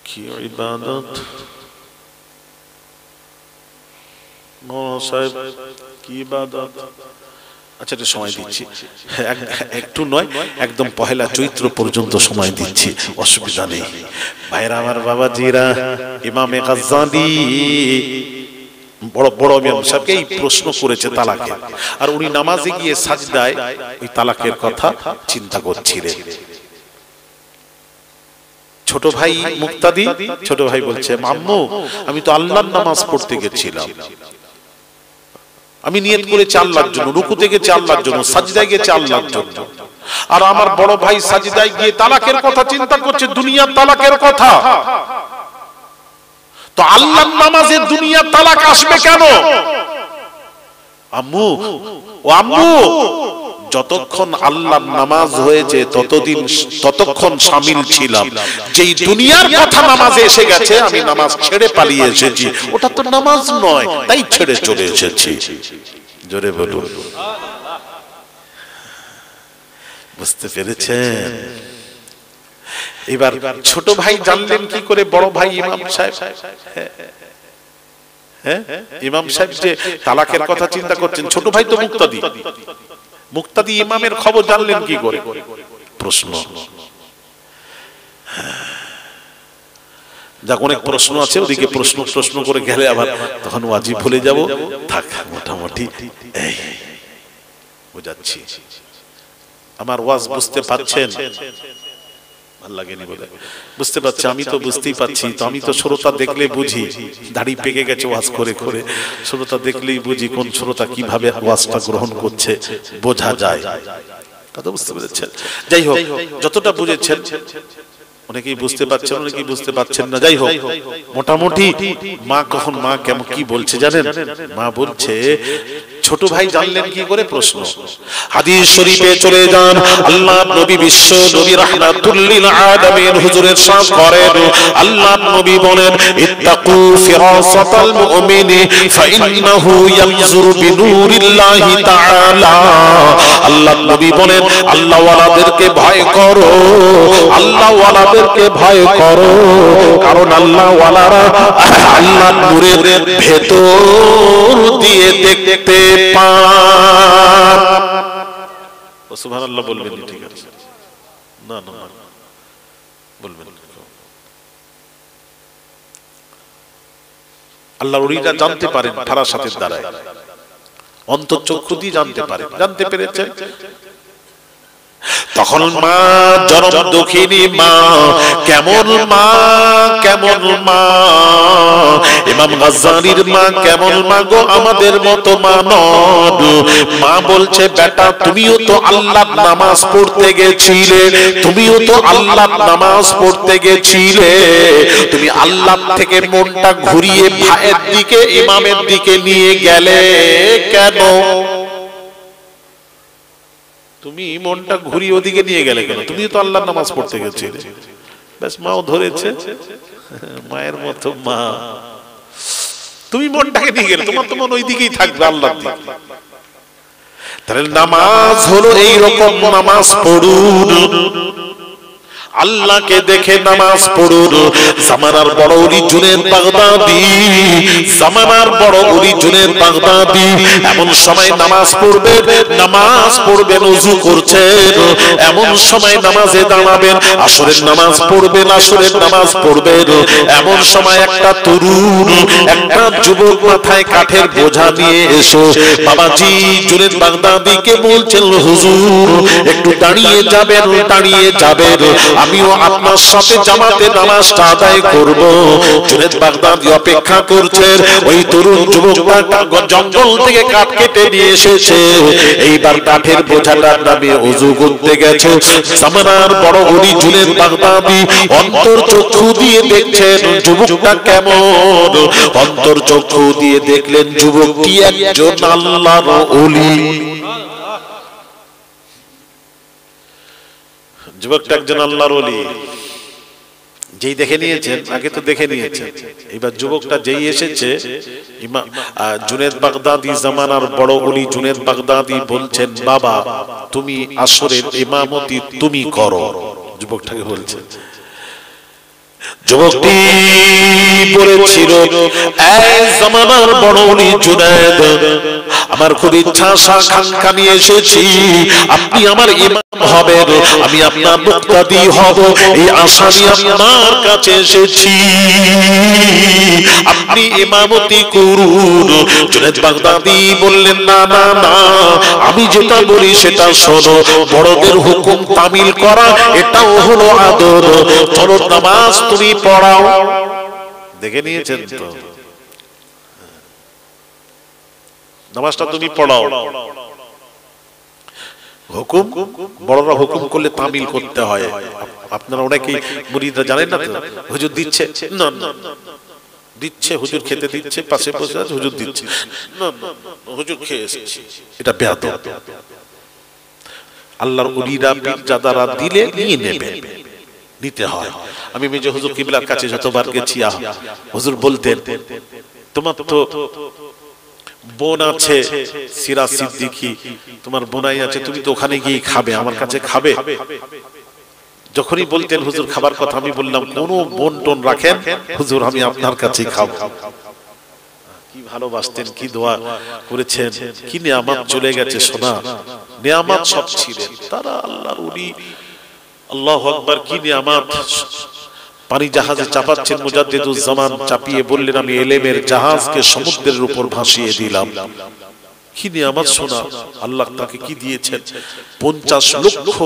[SPEAKER 1] কি ইবাদত? মৌলানা সাহেব কি ইবাদত? আচ্ছা, একটু সময় দিচ্ছি, একটু নয়, একদম পহেলা চৈত্র পর্যন্ত সময় দিচ্ছি, অসুবিধা নেই। ভাইরা আমার, বাবাজিরা, ইমামে গাজ্জালি বড় বড় ইমাম সাহেবকে এই প্রশ্ন করেছে তালাকের, আর উনি নামাজে গিয়ে সাজদায় ওই তালাকের কথা চিন্তা করছিলেন। ছোট ভাই মুক্তাদি, ছোট ভাই বলছে, আম্মু আমি তো আল্লাহর নামাজ পড়তে গেছিলাম, আমি নিয়ত করেছি আল্লাহর জন্য, রুকুতে গেছি আল্লাহর জন্য, সাজদায় গেছি আল্লাহর জন্য, আর আমার বড় ভাই সাজদায় গিয়ে তালাকের কথা চিন্তা করছে, দুনিয়ার তালাকের কথা। তো আল্লাহর নামাজে দুনিয়ার তালাক আসবে কেন? আম্মু, ও আম্মু, যতক্ষণ আল্লাহর নামাজ হয়েছে ততক্ষণ শামিল ছিলাম, যেই দুনিয়ার কথা নামাজে এসে গেছে আমি নামাজ ছেড়ে পালিয়ে এসেছি, ওটা তো নামাজ নয়, তাই ছেড়ে চলে এসেছি। জোরে বলুন, বুঝতে পেরেছেন? এবার ছোট ভাই জানলেন কি করে? বড় ভাই ইমাম সাহেব, ইমাম সাহেব যে তালাকের কথা চিন্তা করছেন, ছোট ভাই তো মুক্তাদি, মুক্তাদি ইমামের খবর জানলেন কি করে? প্রশ্ন। যাক, অনেক প্রশ্ন আছে, ওদিকে প্রশ্ন করে গেলে আবার তখন ওয়াজিব ভুলে যাব। থাক, মোটামুটি এই বোঝাচ্ছি। আমার ওয়াজ বুঝতে পারছেন? ভাল লাগেনি বলে বুঝতে পারছি, আমি তো বুঝতেই পাচ্ছি, তো আমি তো শ্রোতা দেখলে বুঝি, দাড়ি পেকে গেছে ওয়াজ করে করে, শ্রোতা দেখলেই বুঝি কোন শ্রোতা কিভাবে ওয়াজটা গ্রহণ করছে, বোঝা যায়। কথা বুঝতে পেরেছেন? যাই হোক, যতটা বুঝেছেন, অনেকেই বুঝতে পারছেন, অনেকেই বুঝতে পারছেন না। যাই হোক, মোটামুটি মা কখন, মা কেমন কি বলছে জানেন? মা বলছে, ছোট ভাই জানলেন কি করে? প্রশ্ন। হাদিস শরীফে চলে যান, আল্লাহর নবী, বিশ্ব নবী রাহমাতুল লিল আলামিন হুজুরের সাথ করেন, আল্লাহর নবী বলেন, ইত্তাকু ফিরাসাতাল মুমিনি ফাইন্নাহু ইয়ানজুরু বিনুরিল্লাহি তাআলা। আল্লাহর নবী বলেন, আল্লাহ ওয়ালাদেরকে ভয় করো, আল্লাহ ওয়ালাদেরকে ভয় করো, কারণ আল্লাহ ওয়ালারা আল্লাহর নূরের ভেতর দিয়ে দেখতে পান। সুবহানাল্লাহ বলবেন? ঠিক আছে, না না বলবেন। আল্লাহর ওলিরা জানতে পারেন ফারাসাতের দ্বারায়, অন্তর্চক্ষু দিয়ে জানতে পারেন। জানতে পেরেছেন? তখন মা জনম দুঃখিনী মা, কেমন মা, কেমন মা, ইমাম গাজ্জালির মা কেমন মা গো, আমাদের মতো মা নন। মা বলছে, বেটা তুমিও তো আল্লাহর নামাজ পড়তে গেছিলে, তুমিও তো আল্লাহর নামাজ পড়তে গেছিলে, তুমি আল্লাহ থেকে মনটা ঘুরিয়ে ভাইয়ের দিকে, ইমামের দিকে নিয়ে গেলে কেন? তুমি মনটা ঘুরিয়ে ওদিকে নিয়ে গেলে কেন? তুমি তো আল্লাহর নামাজ পড়তে গেছিলে। ব্যাস, মাও ধরেছে, মায়ের মতো মা, তুমি মনটাকে নিয়ে গেলে, তোমার তো মন ওই দিকেই থাকবে, আল্লাহর দিকে। তাহলে নামাজ হলো এইরকম, নামাজ পড়ুন, আল্লাহকে দেখে নামাজ পড়ুন। জামানার বড় ওলি জুনেদ বাগদাদি, জামানার বড় ওলি জুনেদ বাগদাদি এমন সময় নামাজ পড়বেন, নামাজ পড়বেন, ওযু করছেন, এমন সময় নামাজে দাঁড়াবেন, আসরের নামাজ পড়বেন, আসরের নামাজ পড়বেন, এমন সময় একটা তরুণ, একটা যুবক মাথায় কাঠের বোঝা নিয়ে এসো বাবাজি জুনেদ বাগদাদিকে বলছেন, হুজুর একটু দাঁড়িয়ে যাবেন, দাঁড়িয়ে যাবেন, আমিও আপনার সাথে জামাতে নামাজটা আদায় করব। জুনেদ বাগদাদি অপেক্ষা করছেন। ওই তরুণ যুবকটা জঙ্গল থেকে কাঠ কেটে নিয়ে এসেছে, এইবার কাঠের বোঝাটার নামে ওযু করতে গেছে। জামানার বড় ওলি জুনেদ বাগদাদি অন্তর চক্ষু দিয়ে দেখছেন যুবকটা কেমন, অন্তর চক্ষু দিয়ে দেখলেন যুবকটি একজন আল্লাহর ওলি। যুবকটা একজন আল্লাহর ওলি, যেই দেখে নিয়েছেন, আগে তো দেখে নিয়েছেন, এবার যুবকটা যেই এসেছে, জুনেদ বাগদাদি জামানার বড় ওলি জুনেদ বাগদাদি বলছেন, বাবা তুমি আসরের ইমামতি তুমি করো। যুবকটাকে বলছেন। যুবকটি বলেছিল, এই জামানার বড় ওলি জুনেদ, আমার খুব ইচ্ছা আকাঙ্ক্ষা নিয়ে এসেছি, আপনি আমার ইমাম হবেন, আমি আপনার মুক্তাদি হব, এই আশা নিয়ে আপনার কাছে এসেছি, আপনি ইমামতি করুন। জুনেদ বাগদাদি বললেন, না না না, আমি যেটা বলি সেটা শোনো, বড়দের হুকুম তামিল করা এটাও হলো আদর, চলো নামাজ তুমি পড়াও। দেখে নিয়েছেন তো, নামাজটা তুমি পড়াও। হুকুম, বড়রা হুকুম করলে তামিল করতে হয়। আপনারা অনেকেই মুরিদরা জানেন না তো, হুজুর দিচ্ছে, না না দিচ্ছে, হুজুর খেতে দিচ্ছে, পাশে বসে আছে, হুজুর দিচ্ছে, না না হুজুর খেয়ে এসেছে, এটা বেয়াদব। আল্লাহর ওলিরা পীরজাদারা দিলে নিয়ে নেবেন, নিতে হয়। আমি মেজে হুজুর কিবলার কাছে যতবার গেছি, হুজুর বলতেন, তোমার তো বোন আছে সিরাজ সিদ্দিকী, তোমার বোনাই আছে, তুমি তো ওখানে গিয়ে খাবে, আমার কাছে খাবে। যখনই বলতেন হুজুর খাবার কথা, আমি বললাম, কোন বোন টোন রাখেন হুজুর, আমি আপনার কাছেই খাবো। কি ভালোবাসতেন, কি দোয়া করেছেন, কি নিয়ামত চলে গেছে, সোনা নিয়ামত সব ছিলেন তারা আল্লাহর ওলি। আল্লাহু আকবার, কি নিয়ামত। পানি জাহাজে চাপাচ্ছেন মুজাদ্দিদুজ্জামান, চাপিয়ে বললেন, আমি ইলমের জাহাজকে সমুদ্রের উপর ভাসিয়ে দিলাম। কি নিয়ামত শোনা, আল্লাহ তাকে কি দিয়েছেন। 50 লক্ষ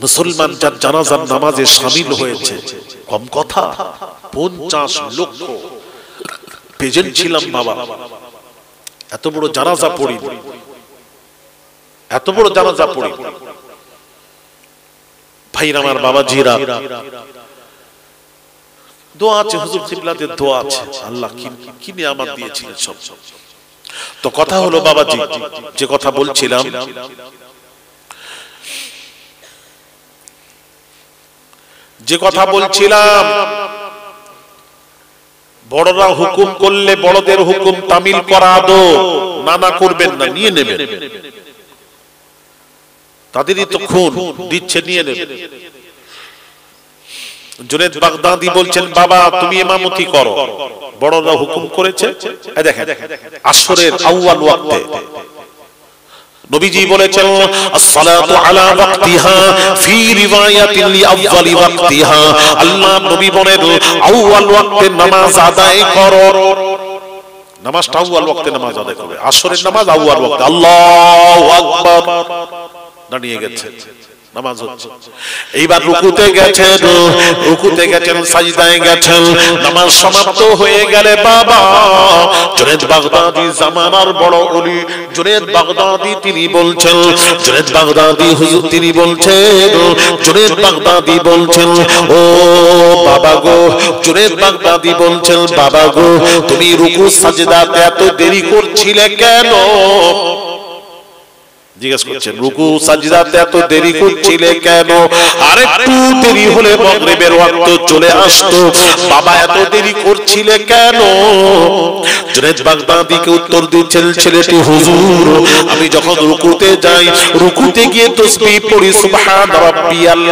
[SPEAKER 1] মুসলমান যার জানাজার নামাজে শামিল হয়েছে কম কথা 50 লক্ষ প্রেজেন্ট ছিলাম বাবা। এত বড় জানাজা পড়ি, এত বড় জানাজা পড়ি ভাইরা আমার, বাবাজিরা দোয়া আছে, হুজুর কিবলাদের দোয়া আছে, আল্লাহ কি নিয়ামত দিয়েছিলেন সব। তো কথা হলো বাবাজি, যে কথা বলছিলাম, বড়রা হুকুম করলে বড়দের হুকুম তামিল করা দো, না করবেন না, নিয়ে নেবেন, তাদেরই তো খুন দিচ্ছে, নিয়ে নেবেন। জুনেদ বাগদাদি বলছেন, বাবা তুমি ইমামতি করো, বড়রা হুকুম করেছে। দেখেন আসরের আউয়াল ওয়াক্তে নবীজি বলেছেন আসসালাতু আলা ওয়াক্তিহা ফি রিওয়ায়াতিন লিআউয়ালি ওয়াক্তিহা, আল্লাহ নবী বলেন আউয়াল ওয়াক্তে নামাজ আদায় করো। নামাজটা আউয়াল ওয়াক্তে নামাজ আদায় করবে, আসরের নামাজ আউয়াল ওয়াক্তে। আল্লাহু আকবার, দাঁড়িয়ে গেছে, নামাজ হচ্ছে। এইবার রুকুতে গেছেন, সাজদায় গেছেন, নামাজ সমাপ্ত হয়ে গেলে বাবা জুনেদ বাগদাদি জামানার বড় ওলি জুনেদ বাগদাদি তিনি বলছেন, জুনেদ বাগদাদি হুজুর তিনি বলছেন, জুনেদ বাগদাদি বলছেন, ও বাবা গো, জুনেদ বাগদাদি বলছেন, বাবা গো তুমি রুকু সাজদাতে এত দেরি করছিলে কেন? জিজ্ঞেস করছেন, রুকু সাজদাতে এত দেরি করছিলে কেন? আর একটু দেরি হলে মাগরিবের ওয়াক্ত চলে আসতো, বাবা এত দেরি করছিলে কেন? জুনেদ বাগদাদিকে উত্তর দিচ্ছেন ছেলেটি, হুজুর আমি যখন রুকুতে যাই, রুকুতে গিয়ে তাসবিহ পড়ি সুবহান রাব্বিয়াল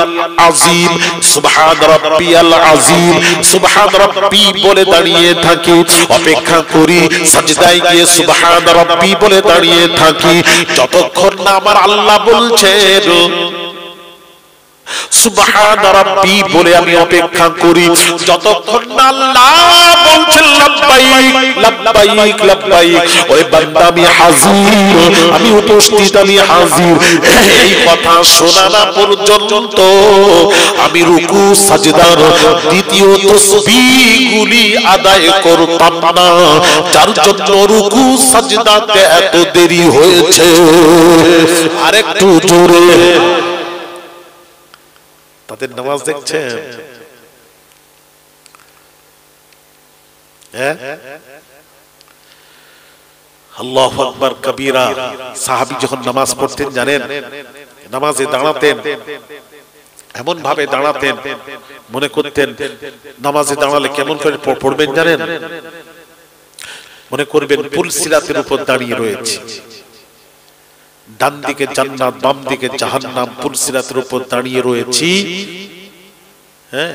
[SPEAKER 1] আযীম, সুবহান রাব্বিয়াল আযীম, সুবহান রাব্বি বলে দাঁড়িয়ে থাকি, অপেক্ষা করি সাজদায় গিয়ে সুবহান রাব্বি বলে দাঁড়িয়ে থাকি, যতক্ষণ না আমার আল্লাহ বলছেন সুবহান রাব্বি বলে আমি অপেক্ষা করি, যতক্ষণ না আল্লাহ বলছেন লাব্বাইক লাব্বাইক লাব্বাইক, ওই বান্দা আমি হাজির, আমি উপস্থিত, আমি হাজির, এই কথা শোনা না পর্যন্ত আমি রুকু সাজদার দ্বিতীয় তাসবিহগুলি আদায় করতাম না, যার জন্য রুকু সাজদাতে এত দেরি হয়েছে। আরেকটু জোরে তাদের নামাজ দেখছেন, আল্লাহু আকবার কবীরা। সাহাবী যখন নামাজ পড়তেন জানেন, নামাজে দাঁড়াতেন, এমন ভাবে দাঁড়াতেন মনে করতেন নামাজে দাঁড়ালে কেমন করে পড়বেন জানেন, মনে করবেন পুলসিরাতের উপর দাঁড়িয়ে রয়েছে, ডান দিকে জান্নাত, বাম দিকে জাহান্নাম, পুলসিরাতের উপর দাঁড়িয়ে রয়েছি। হ্যাঁ,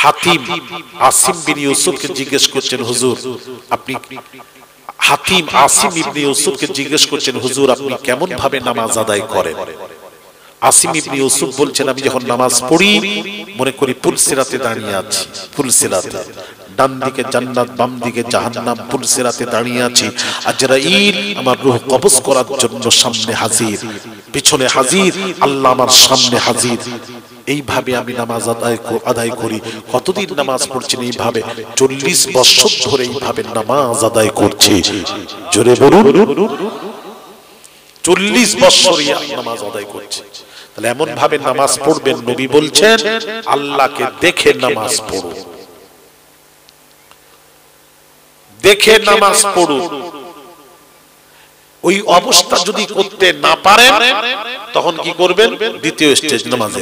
[SPEAKER 1] হাতিম আসিম বিন ইউসুফকে জিজ্ঞেস করছেন, হুজুর আপনি, হাতিম আসিম ইবনে ইউসুফকে জিজ্ঞেস করছেন, হুজুর আপনি কেমন ভাবে নামাজ আদায় করেন? আসিম ইবনে ইউসুফ বলছেন, আমি যখন নামাজ পড়ি মনে করি পুলসিরাতে দাঁড়িয়ে আছি, পুলসিরাতে ডান দিকে জান্নাত, বাম দিকে জাহান্নাম, পুলসিরাতে দাঁড়িয়ে আছি, আজরাইল আমার রূহ কবজ করার জন্য সামনে হাজির, পিছনে হাজির, আল্লাহ আমার সামনে হাজির। এইভাবে আমি নামাজ আদায় করি। কতদিন নামাজ পড়ছেন এইভাবে? 40 বছর ধরে এইভাবে নামাজ আদায় করছি। জোরে বলুন, 40 বছর নামাজ আদায় করছি। তাহলে এমন ভাবে নামাজ পড়বেন, নবী বলছেন আল্লাহকে দেখে নামাজ পড়ুন, দেখে নামাজ পড়ুন। ওই অবস্থা যদি করতে না পারেন তখন কি করবেন? দ্বিতীয় স্টেজ নামাজে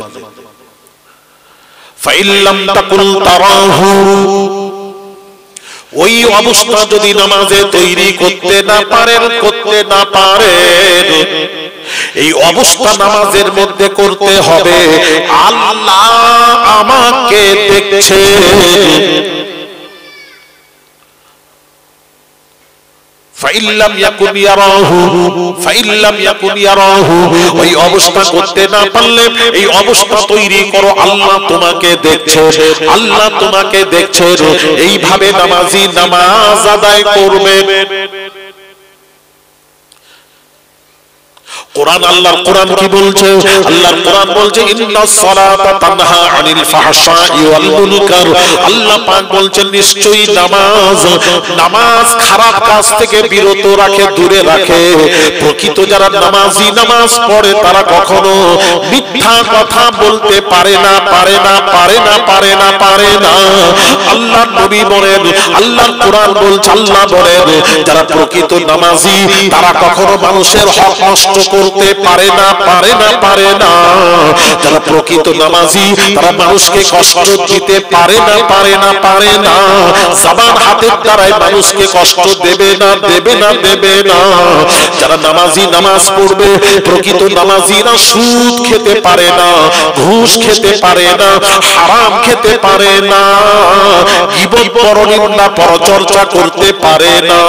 [SPEAKER 1] ফাইল্লাম তাকুল তারাহু, ওই অবস্থা যদি নামাজে তৈরি করতে না পারেন, এই অবস্থা নামাজের মধ্যে করতে হবে আল্লাহ আমাকে দেখছে। ফাইল্লাম ইয়াকুন ইয়ারাহু, ওই অবস্থা করতে না পারলে এই অবস্থা তৈরি করো আল্লাহ তোমাকে দেখছে, আল্লাহ তোমাকে দেখছে। এইভাবে নামাজি নামাজ আদায় করবে। কোরআন, আল্লাহর কোরআন কি বলছে? আল্লাহর কোরআন বলছে ইন্নাস সালাতা তানহা আনিল ফাহশাই ওয়াল মুনকার। আল্লাহ পাক বলছেন নিশ্চয়ই নামাজ খারাপ কাজ থেকে বিরত রাখে, দূরে রাখে। প্রকৃত যারা নামাজি, নামাজ পড়ে, তারা কখনো মিথ্যা কথা বলতে পারে না, পারে না, পারে না, পারে না, পারে না। আল্লাহর নবী বলেন, আল্লাহর কোরআন বলছে, আল্লাহ বলেন যারা প্রকৃত নামাজি তারা কখনো মানুষের হক নষ্ট করতে পারে না, পারে না, পারে না। যারা প্রকৃত নামাজি তারা মানুষকে কষ্ট দিতে পারে না, পারে না, পারে না। জবান হাতের দ্বারাই মানুষকে কষ্ট দেবে না, দেবে না, দেবে না। যারা নামাজি, নামাজ পড়বে, প্রকৃত নামাজিরা সুদ খেতে পারে না, ঘুষ খেতে পারে না, হারাম খেতে পারে না, গীবত পরনিন্দা পরচর্চা করতে পারে না,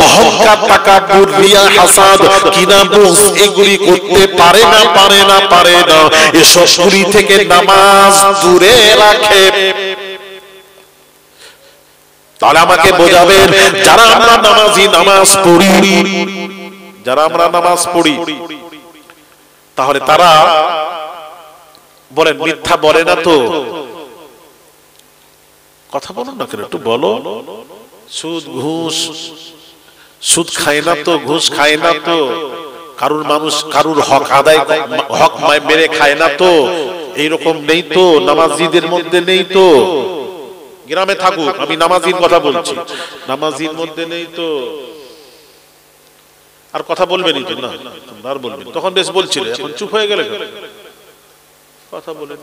[SPEAKER 1] অহংকার, তাকাব্বুর, রিয়া, হাসাদ, কিনা, বুগজ এগুলি করতে পারে না, পারে না, পারে না। এসব গুলি থেকে নামাজ দূরে রাখে। তাহলে আমাকে বোঝাবেন, যারা আমরা নামাজি, নামাজ পড়ি, যারা আমরা নামাজ পড়ি, তাহলে তারা বলেন মিথ্যা বলে না তো? কথা বলো না কেন, একটু বলো। সুদ, ঘুষ, সুদ খায় না তো, ঘুষ খায় না তো, কারুর মানুষ কারুর হক আদায়, হক মেরে খায় না তো, এইরকম নেই তো, নামাজিদের মধ্যে নেই তো। গ্রামে থাকুক, আমি নামাজির কথা বলছি, নামাজির মধ্যে নেই তো। আর কথা বলবেনই তো না, আর বলবেন। তখন বেশ বলছিলে, এখন চুপ হয়ে গেলে কথা বলেন।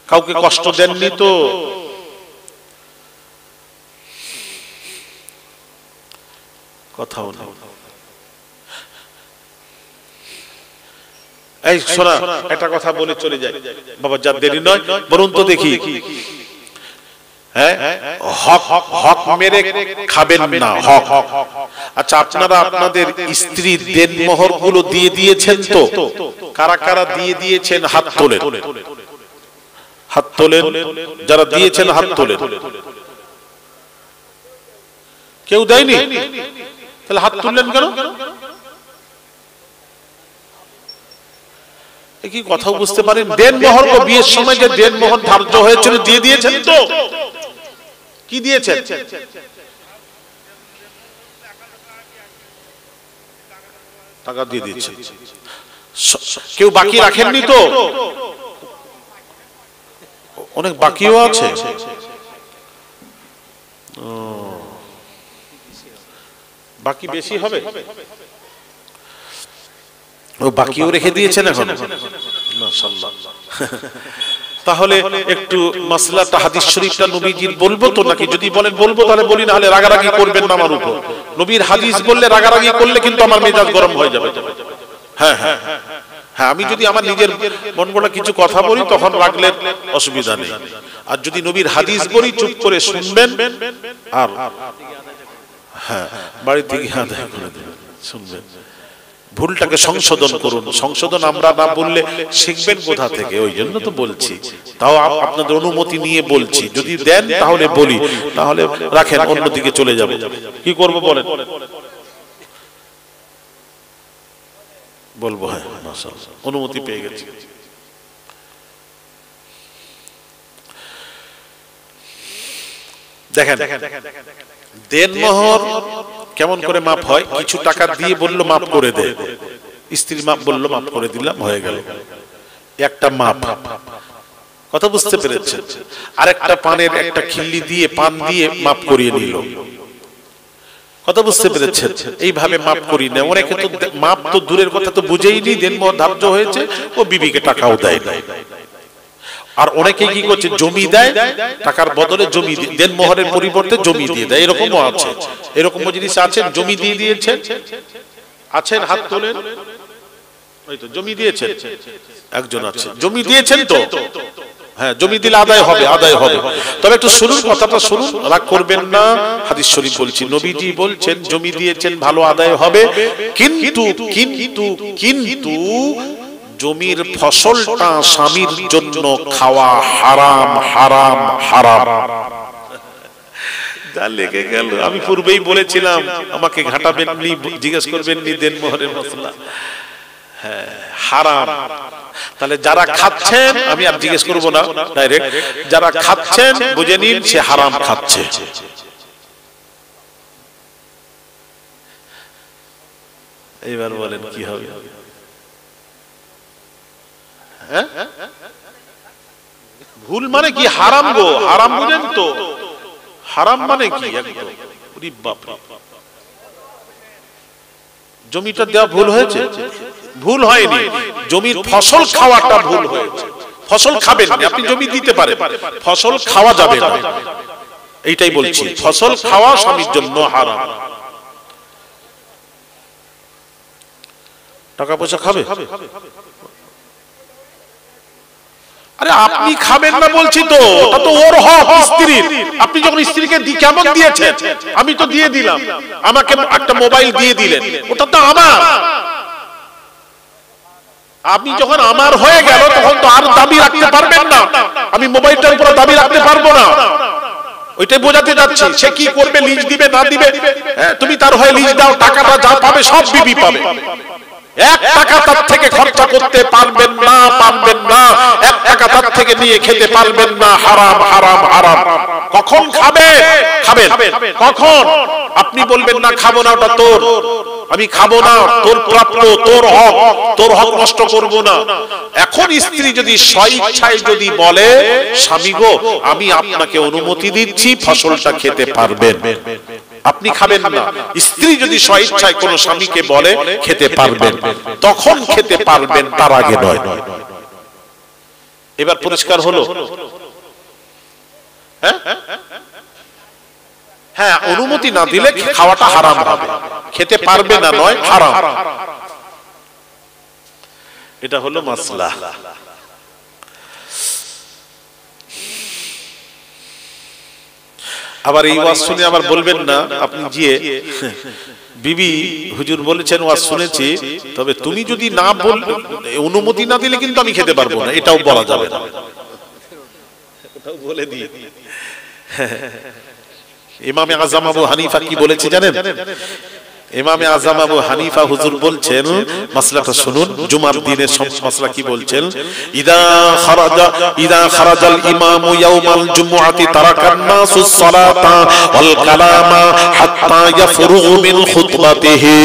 [SPEAKER 1] কাউকে কষ্ট দেননি তো? কথাও না। এই শোনা, একটা কথা বলে চলে যায় বাবা, যা দেরি নয়, বলুন তো দেখি। হ্যাঁ, হক হক মেরে খাবেন না, হক। আচ্ছা, আপনারা আপনাদের স্ত্রীর দেনমোহর গুলো দিয়ে দিয়েছেন তো? কারা কারা দিয়ে দিয়েছেন হাত তোলেন, হাত তোলেন। যারা দিয়েছেন হাত তোলেন। কেউ দেয়নি? তাহলে হাত তুললেন কেন? কি কথা বুঝতে পারেন? দেনমোহর, বিয়ের সময় যে দেনমোহর ধার্য হয়েছিল দিয়ে দিয়েছেন তো? কি দিয়েছেন? টাকা দিয়ে দিয়েছেন। কেউ বাকি রাখেননি তো? অনেক বাকিও আছে। বাকি বেশি হবে, ও বাকিও রেখে দিয়েছেন এখন, মাশাআল্লাহ। তাহলে একটু মাসলাটা হাদিস শরীফটা নবীজির বলবো তো নাকি? যদি বলেন বলবো তাহলে বলি, না হলে রাগারাগি করবেন না আমার উপর। নবীর হাদিস বললে রাগারাগি করলে কিন্তু আমার মেজাজ গরম হয়ে যাবে। হ্যাঁ হ্যাঁ হ্যাঁ, আমি যদি আমার নিজের মন গড়া কিছু কথা বলি তখন রাগলে অসুবিধা নেই। আর যদি নবীর হাদিস বলি চুপ করে শুনবেন, আর হ্যাঁ বাড়িতে গিয়ে আদায় করে দেবেন, শুনবেন। ভুলটাকে সংশোধন করুন। সংশোধন আমরা না বললে শিখবেন কোথা থেকে? ওই জন্য তো বলছি, তাও আপনাদের অনুমতি নিয়ে বলছি। যদি দেন তাহলে বলি, তাহলে রাখেন, অন্যদিকে চলে যাবে। কি করব বলেন? বলবো? হ্যাঁ, মাশাআল্লাহ, অনুমতি পেয়ে গেছি। দেখেন দেনমোহর কেমন করে মাপ হয়? কিছু টাকা দিয়ে বললো মাপ করে দে, স্ত্রী মাপ বললো মাপ করে দিলাম, হয়ে গেল একটা মাপ। কথা বুঝতে পেরেছেন? আর একটা পানের একটা খিল্লি দিয়ে, পান দিয়ে মাপ করিয়ে নিল। কথা বুঝতে পেরেছেন? এইভাবে মাপ করি না। অনেকে তো মাপ তো দূরের কথা, তো বুঝেই নি দেনমোহর ধার্য হয়েছে, ও বিবিকে টাকাও দেয় না। আর অনেকে কি করছে, জমি দেয়, টাকার বদলে জমি, দেনমোহরের পরিবর্তে জমি দিয়ে দেয়। এরকমও আছে, এরকম মজলিস আছেন, জমি দিয়ে দিয়েছেন, আছেন, হাত তোলেন। ওই তো জমি দিয়েছেন, একজন আছে, জমি দিয়েছেন তো? হ্যাঁ, জমি দিলে আদায় হবে, আদায় হবে। তবে একটু শুনুন, কথাটা শুনুন, রাগ করবেন না। হাদিস শরীফ বলছি, নবীজি বলছেন জমি দিয়েছেন, ভালো আদায় হবে, কিন্তু কিন্তু কিন্তু জমির ফসলটা স্বামীর জন্য খাওয়া হারাম, হারাম, হারাম। যা লেগে গেল। আমি পূর্বেই বলেছিলাম আমাকে ঘাটাবেন নি, জিজ্ঞেস করবেন নি দেন মোহরের মশলা। হ্যাঁ, হারাম। তাহলে যারা খাচ্ছেন, আমি আর জিজ্ঞেস করবো না ডাইরেক্ট, যারা খাচ্ছেন বুঝে নিন সে হারাম খাচ্ছে। এইবার বলেন কি হবে? হ্যাঁ, ভুল মানে কি? হারাম গো, হারাম বুঝেন তো? হারাম মানে কি? একদম জমিটা দেওয়া ভুল হয়েছে? ভুল হয়নি, জমির ফসল খাওয়াটা ভুল হয়েছে। ফসল খাবেন না আপনি, জমি দিতে পারেন, ফসল খাওয়া যাবে না, এইটাই বলছি। ফসল খাওয়া স্বামীর জন্য হারাম। টাকা পয়সা খাবে? আরে আপনি খাবেন না বলছি তো, ওটা তো ওর হক স্ত্রীর। আপনি যখন স্ত্রীকে কেমন দিয়েছেন? আমি তো দিয়ে দিলাম, আমাকে একটা মোবাইল দিয়ে দিলেন, ওটা তো আমার। আপনি যখন আমার হয়ে গেল তখন তো আর দাবি রাখতে পারবেন না, আমি মোবাইলটার উপর দাবি রাখতে পারবো না। ওইটাই বোঝাতে যাচ্ছি। সে কি করবে, লিজ দিবে না দিবে, তুমি তার হয়ে লিজ দাও, টাকাটা যা পাবে সব বিবি পাবে। 1 টাকা তার থেকে খরচা করতে পারবেন না, পারবেন না। 1 টাকা তার থেকে নিয়ে খেতে পারবেন না। হারাম, হারাম, হারাম। কখন খাবে? খাবেন কখন? আপনি বলবেন না খাবো না, ওটা তোর, আমি খাবো না, তোর প্রাপ্য, তোর হক, তোর হক নষ্ট করব না। এখন স্ত্রী যদি স্বইচ্ছায় যদি বলে, স্বামী গো আমি আপনাকে অনুমতি দিচ্ছি, ফসলটা খেতে পারবেন, আপনি খাবেন না। স্ত্রী যদি স্বইচ্ছায় কোন স্বামীকে বলে খেতে পারবেন, তখন খেতে পারবেন, তার আগে নয়। এবার পরিষ্কার হলো? হ্যাঁ, অনুমতি না দিলে খাওয়াটা হারাম হবে, খেতে পারবে না নয়, হারাম। এটা হলো মাসলা। আবার এই ওয়াজ শুনে আবার বলবেন না আপনি গিয়ে, বিবি হুজুর বলেছেন ওয়াজ শুনেছি, তবে তুমি যদি না বল, অনুমতি না দিলে কিন্তু আমি খেতে পারবো না, এটাও বলা যাবে না। ওটাও বলে দিই। ইমামে আযম আবু হানিফা কি বলেছে জানেন? ইমামে আযম আবু হানিফা হুজুর বলছেন, মাসলাটা শুনুন, জুমার দিনের মাসলা কি বলছেন? ইদা খারাজাল ইমামু ইয়াউমাল জুমআতি তারাকান নাসুস সালাতা ওয়াল কালামা হাত্তা ইয়াফরুগু মিন খুতবাতিহি।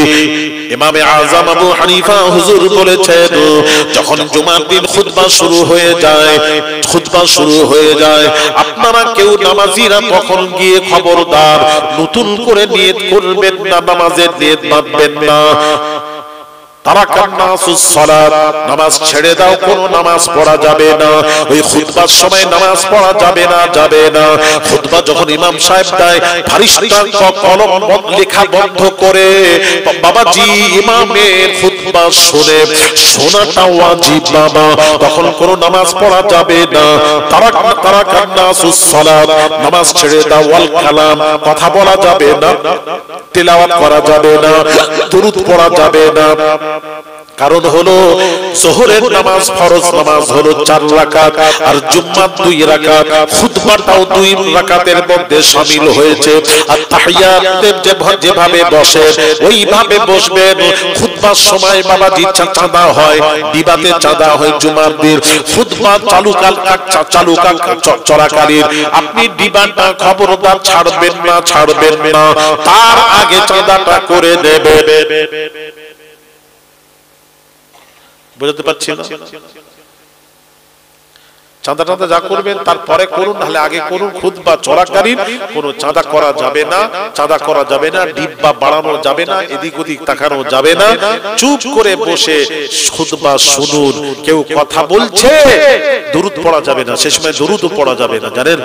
[SPEAKER 1] ইমামে আযম আবু হানিফা হুজুর বলেছেন, যখন জুমার দিন খুতবা শুরু হয়ে যায়, খুতবা শুরু হয়ে যায়, আপনারা কেউ নামাজিরা তখন গিয়ে খবরদার নতুন করে নিয়ত করবেন না, নামাজের নিয়ত বাঁধবেন না। তারাকান নাসুস সালাত, নামাজ ছেড়ে দাও, কোন নামাজ পড়া যাবে না, ওই খুতবার সময় নামাজ পড়া যাবে না, যাবে না। খুতবা যখন ইমাম সাহেব দেয়, ফারিস্তা কলম লেখা বন্ধ করে, বাবাজি ইমামের খুতবা শুনে, শোনাটা ওয়াজিব বাবা, তখন কোন নামাজ পড়া যাবে না। তারাকান নাসুস সালাত, নামাজ ছেড়ে দাও, ওয়াল কালাম, কথা বলা যাবে না, তেলাওয়াত করা যাবে না, দুরূদ পড়া যাবে না। কারণ হলো যোহরের নামাজ ফরজ নামাজ হলো 4 রাকাত, আর জুম্মার 2 রাকাত, খুতবাটাও 2 রাকাতের মধ্যে শামিল হয়েছে। আর তাহিয়াতে যেভাবে বসে ওইভাবে বসবেন। খুতবার সময় বাবাজি চাঁদা হয়, বিবাদে চাঁদা হয় জুমার দিন। খুতবা চলাকালীন আপনি ডিবাটা খবরদার ছাড়বেন না, ছাড়বেন না, তার আগে চাঁদাটা করে দেবেন। বুঝতে পারছি না? চাঁদা টাঁদা যা করবেন তারপরে করুন, নাহলে আগে করুন। খুতবা চলাকালীন কোনো চাঁদা করা যাবে না, চাঁদা করা যাবে না, ডিব্বা বাড়ানো যাবে না, এদিক ওদিক তাকানো যাবে না। চুপ করে বসে খুতবা শুনুন। কেউ কথা বলছে, দুরূদ পড়া যাবে না, সে সময় দুরূদও পড়া যাবে না, জানেন?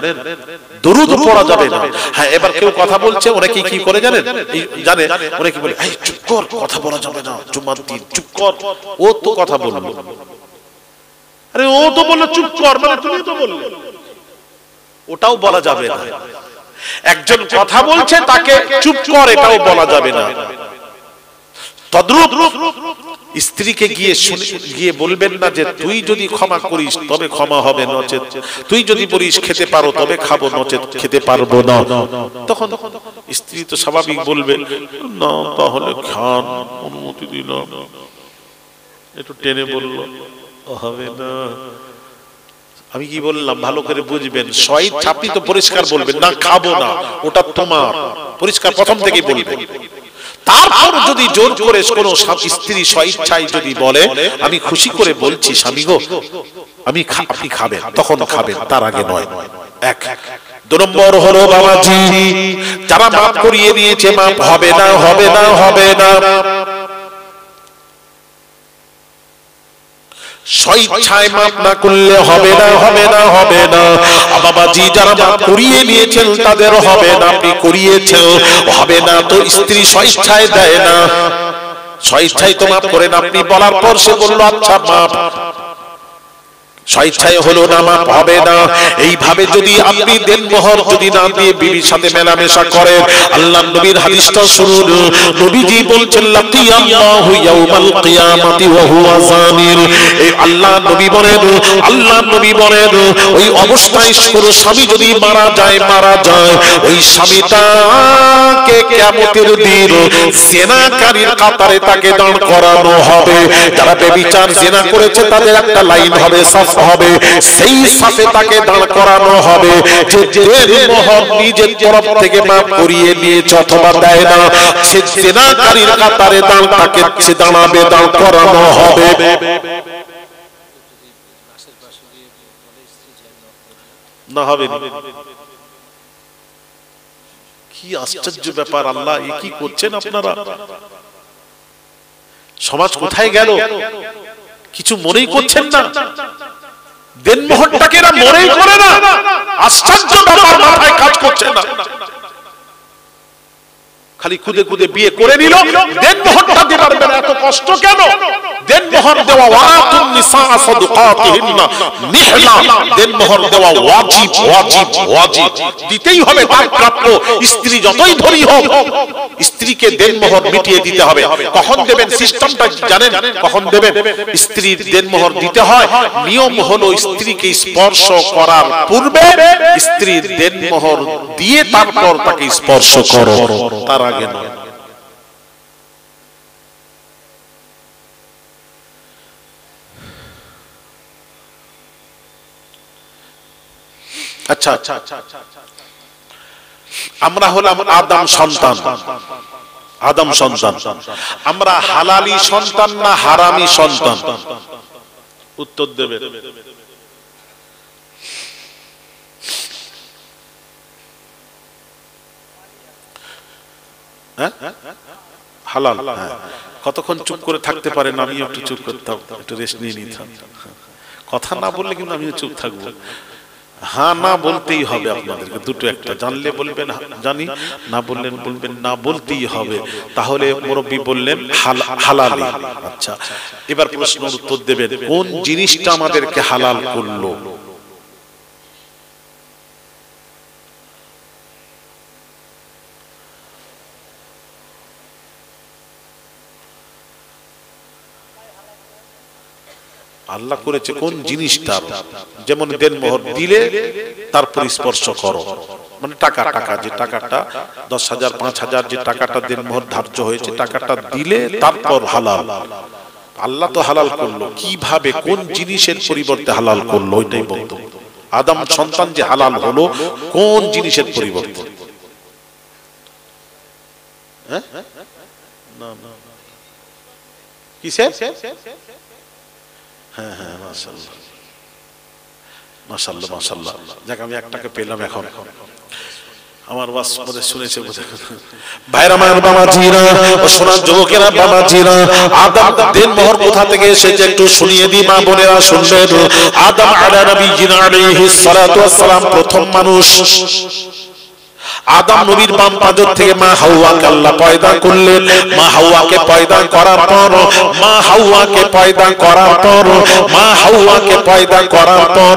[SPEAKER 1] দুরূদ পড়া যাবে না। হ্যাঁ, এবার কেউ কথা বলছে, অনেকে কি করে জানেন? জানে অনেকে বলে, এই চুপ কর, কথা বলা যাবে না জুমার দিন, চুপ কর, ও তো কথা বললো। আরে ও তো বললো চুপ কর, মানে তুমি তো বললে, ওটাও বলা যাবে না। একজন কথা বলছে তাকে চুপ কর, এটাও বলা যাবে না। তদ্রূপ স্ত্রীকে গিয়ে বলবেন না যে তুই যদি ক্ষমা করিস তবে ক্ষমা হবে, নচেত তুই যদি বলিস খেতে পারো তবে খাবো, নচেত খেতে পারবো না। তখন স্ত্রী তো স্বাভাবিক বলবে না তাহলে খান, অনুমতি দিলাম। একটু টেনে বললো হবে না। আমি কি বললাম ভালো করে বুঝবেন, স্বইচ্ছা আপনি তো পরিষ্কার বলবেন না খাবো না, ওটা তোমার, পরিষ্কার প্রথম থেকেই বলবেন। তারপর যদি জোর করে কোন স্ত্রী স্বইচ্ছায় যদি বলে আমি খুশি করে বলছি স্বামী গো আপনি খাবেন, তখন খাবেন, তার আগে নয়। এক। 2 নম্বর হলো বাবাজি, যারা মাফ করিয়ে দিয়েছে মাফ হবে না, হবে না, হবে না। স্বইচ্ছায় মাফ না করলে হবে না, হবে না, হবে না। বাবাজি যারা মাফ করিয়ে নিয়েছেন তাদের হবে না, আপনি করিয়েছেন হবে না। তো স্ত্রী স্বইচ্ছায় দেয় না, স্বইচ্ছায় তো মাফ করেন আপনি, বলার পর সে বললো আচ্ছা মাফ, স্বইচ্ছায় হলো না, মাফ হবে না। এইভাবে যদি আপনি দেনমোহর যদি না দিয়ে বিবির সাথে মেলামেশা করেন, আল্লাহর নবীর হাদিসটা শুনুন, নবীজি বলছেন লাকিয়াল্লাহু ইয়াউমাল কিয়ামাতি ওয়া হুয়া জানির। এই আল্লাহর নবী বলেন ওই অবস্থায় কোন স্বামী যদি মারা যায় ওই স্বামীটাকে কিয়ামতের দিন জিনাকারীর কাতারে তাকে দাঁড় করানো হবে। যারা ব্যভিচার জিনা করেছে তাদের একটা লাইন হবে, হবে, সেই সাথে তাকে দাঁড় করানো হবে। যে দেনমোহর নিজের তরফ থেকে মাফ করিয়ে নিয়েছে অথবা দেয় না, সে জিনাকারীর কাতারে তাকে দাঁড়াবে, দাঁড় করানো হবে। না হবে কি আশ্চর্য ব্যাপার, আল্লাহ এ কি করছেন আপনারা? সমাজ কোথায় গেল কিছু মনেই করছেন না। দেনমোহরটাকে এরা মনেই করে না, আশ্চর্য ব্যাপার, মাথায় কাজ করছে না। খালি খুদে খুদে বিয়ে করে নিল, দেনমোহরটা দিতে পারবে না, এত কষ্ট কেন? দেনমোহর দেওয়া ওয়াতুন নিসা সাদকাতিহিন্না নিহলা, দেনমোহর দেওয়া ওয়াজিব, ওয়াজিব, ওয়াজিব, দিতেই হবে তার প্রাপ্য। স্ত্রী যতই ধনী হোক স্ত্রীকে দেনমোহর মিটিয়ে দিতে হবে। কখন দেবেন সিস্টেমটা জানেন? কখন দেবেন? স্ত্রীর দেনমোহর দিতে হয়, নিয়ম হলো স্ত্রীকে স্পর্শ করার পূর্বে স্ত্রীর দেনমোহর দিয়ে তারপর তাকে স্পর্শ করো, তার আগে নয়। আচ্ছা, আমরা হলাম আদম সন্তান, আদম সন্তান। আমরা হালালি সন্তান না হারামি সন্তান? উত্তর দেবে। হালাল। কতক্ষণ চুপ করে থাকতে পারেন? আমি একটু চুপ করতাম, একটু রেস্ট নিয়ে নিতাম। কথা না বললে কিন্তু আমিও চুপ থাকবো। হ্যাঁ না বলতেই হবে আপনাদেরকে, দুটো একটা, জানলে বলবেন জানি, না বললেন বলবেন না, বলতেই হবে। তাহলে মুরব্বী বললেন হালালি। আচ্ছা, এবার প্রশ্নের উত্তর দেবেন, কোন জিনিসটা আমাদেরকে হালাল করলো? আল্লাহ করেছে কোন জিনিসটা, যেমন দেনমোহর দিলে তারপর স্পর্শ করো, মানে টাকা, যে টাকাটা 10,000 5,000 যে টাকাটা দেনমোহর ধার্য হয়েছে, টাকাটা দিলে তারপর হালাল। আল্লাহ তো হালাল করলো, কিভাবে কোন জিনিসের পরিবর্তে হালাল করলো ওইটাই বলতো। আদম সন্তান যে হালাল হলো কোন জিনিসের পরিবর্তে? কিসে? হ্যাঁ হ্যাঁ, মাশাআল্লাহ মাশাআল্লাহ মাশাআল্লাহ। যাক আমি একটাকে পেলাম এখন, আমার ওয়াজ পড়ে শুনেছে বোধহয়। ভাইরা আমার, বাবাজিরা ও সোনার যুবকেরা, বাবাজিরা, আদম দেনমোহর কোথা থেকে এসেছে একটু শুনিয়ে দিই, মা বোনেরা শুনবেন। আদম আলা নবিয়িনা আলাইহিস সালাতু ওয়াস সালাম প্রথম মানুষ। আদম নবীর বাম পাজর থেকে মা হাওয়াকে আল্লাহ পয়দা করলেন। মা হাওয়াকে পয়দা করার পর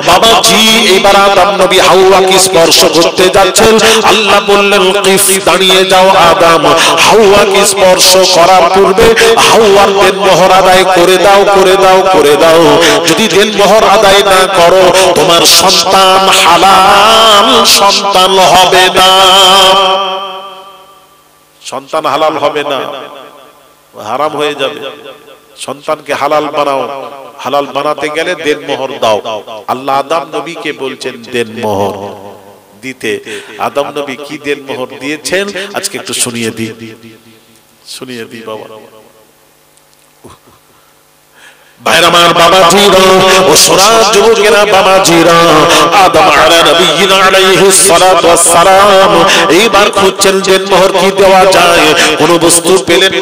[SPEAKER 1] বাবাজি এইবার আদম নবী হাওয়াকে স্পর্শ করতে যাচ্ছেন। আল্লাহ বললেন কিফ, দাঁড়িয়ে যাও আদম। হাওয়াকে স্পর্শ করার পূর্বে হাওয়ার দেনমোহর আদায় করে দাও, করে দাও, করে দাও। যদি দেনমোহর আদায় না করো তোমার সন্তান হালাল সন্তান হবে না, সন্তান হালাল হবে না, হারাম হয়ে যাবে। সন্তানকে হালাল বানাও, হালাল বানাতে গেলে দেনমোহর দাও। আল্লাহ আদম নবীকে বলছেন দেনমোহর দিতে। আদম নবী কি দেনমোহর দিয়েছেন আজকে একটু শুনিয়ে দিই বাবা। ভাইরামার বাবাজিরা ও সোনার যুবকেরা বাবাজিরা, আদম আলাইহিস সালাতু ওয়াস সালাম এইবার খুঁজছেন দেনমোহর কি দেওয়া যায়। কোন বস্তু পেলেন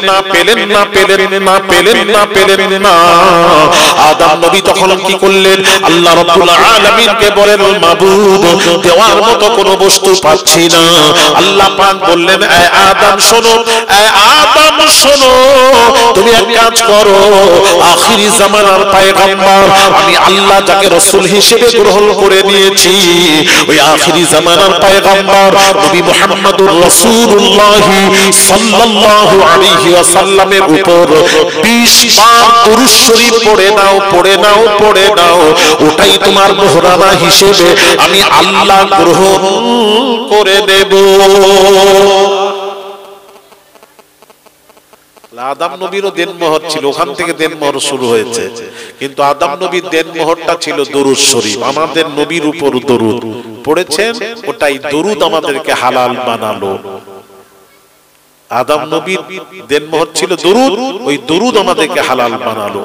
[SPEAKER 1] না। আদম নবী তখন কি করলেন? আল্লাহ রাব্বুল আলামিনকে বলেন মাবুদ, দেওয়ার মতো কোন বস্তু পাচ্ছি না। আল্লাহ পাক বললেন এ আদম শোনো, তুমি এক কাজ করো, আখিরি জামানার পয়গম্বর আমি আল্লাহ যাকে রাসূল হিসেবে গ্রহণ করে নিয়েছি, ওই আখিরি জামানার পয়গম্বর নবী মুহাম্মদুর রাসূলুল্লাহ সাল্লাল্লাহু আলাইহি ওয়াসাল্লামের উপর 20 বার দুরূদ শরীফ পড়ে নাও। ওটাই তোমার মোহরানা হিসেবে আমি আল্লাহ গ্রহণ করে দেব। আদম নবীরও দেনমোহর ছিল, ওখান থেকে দেনমোহর শুরু হয়েছে। কিন্তু আদম নবীর দেনমোহরটা ছিল দরুদ শরীফ। আমাদের নবীর উপর দরুদ পড়েছেন, ওটাই দরুদ আমাদেরকে হালাল বানালো। আদম নবীর দেনমোহর ছিল দরুদ, ওই দরুদ আমাদেরকে হালাল বানালো।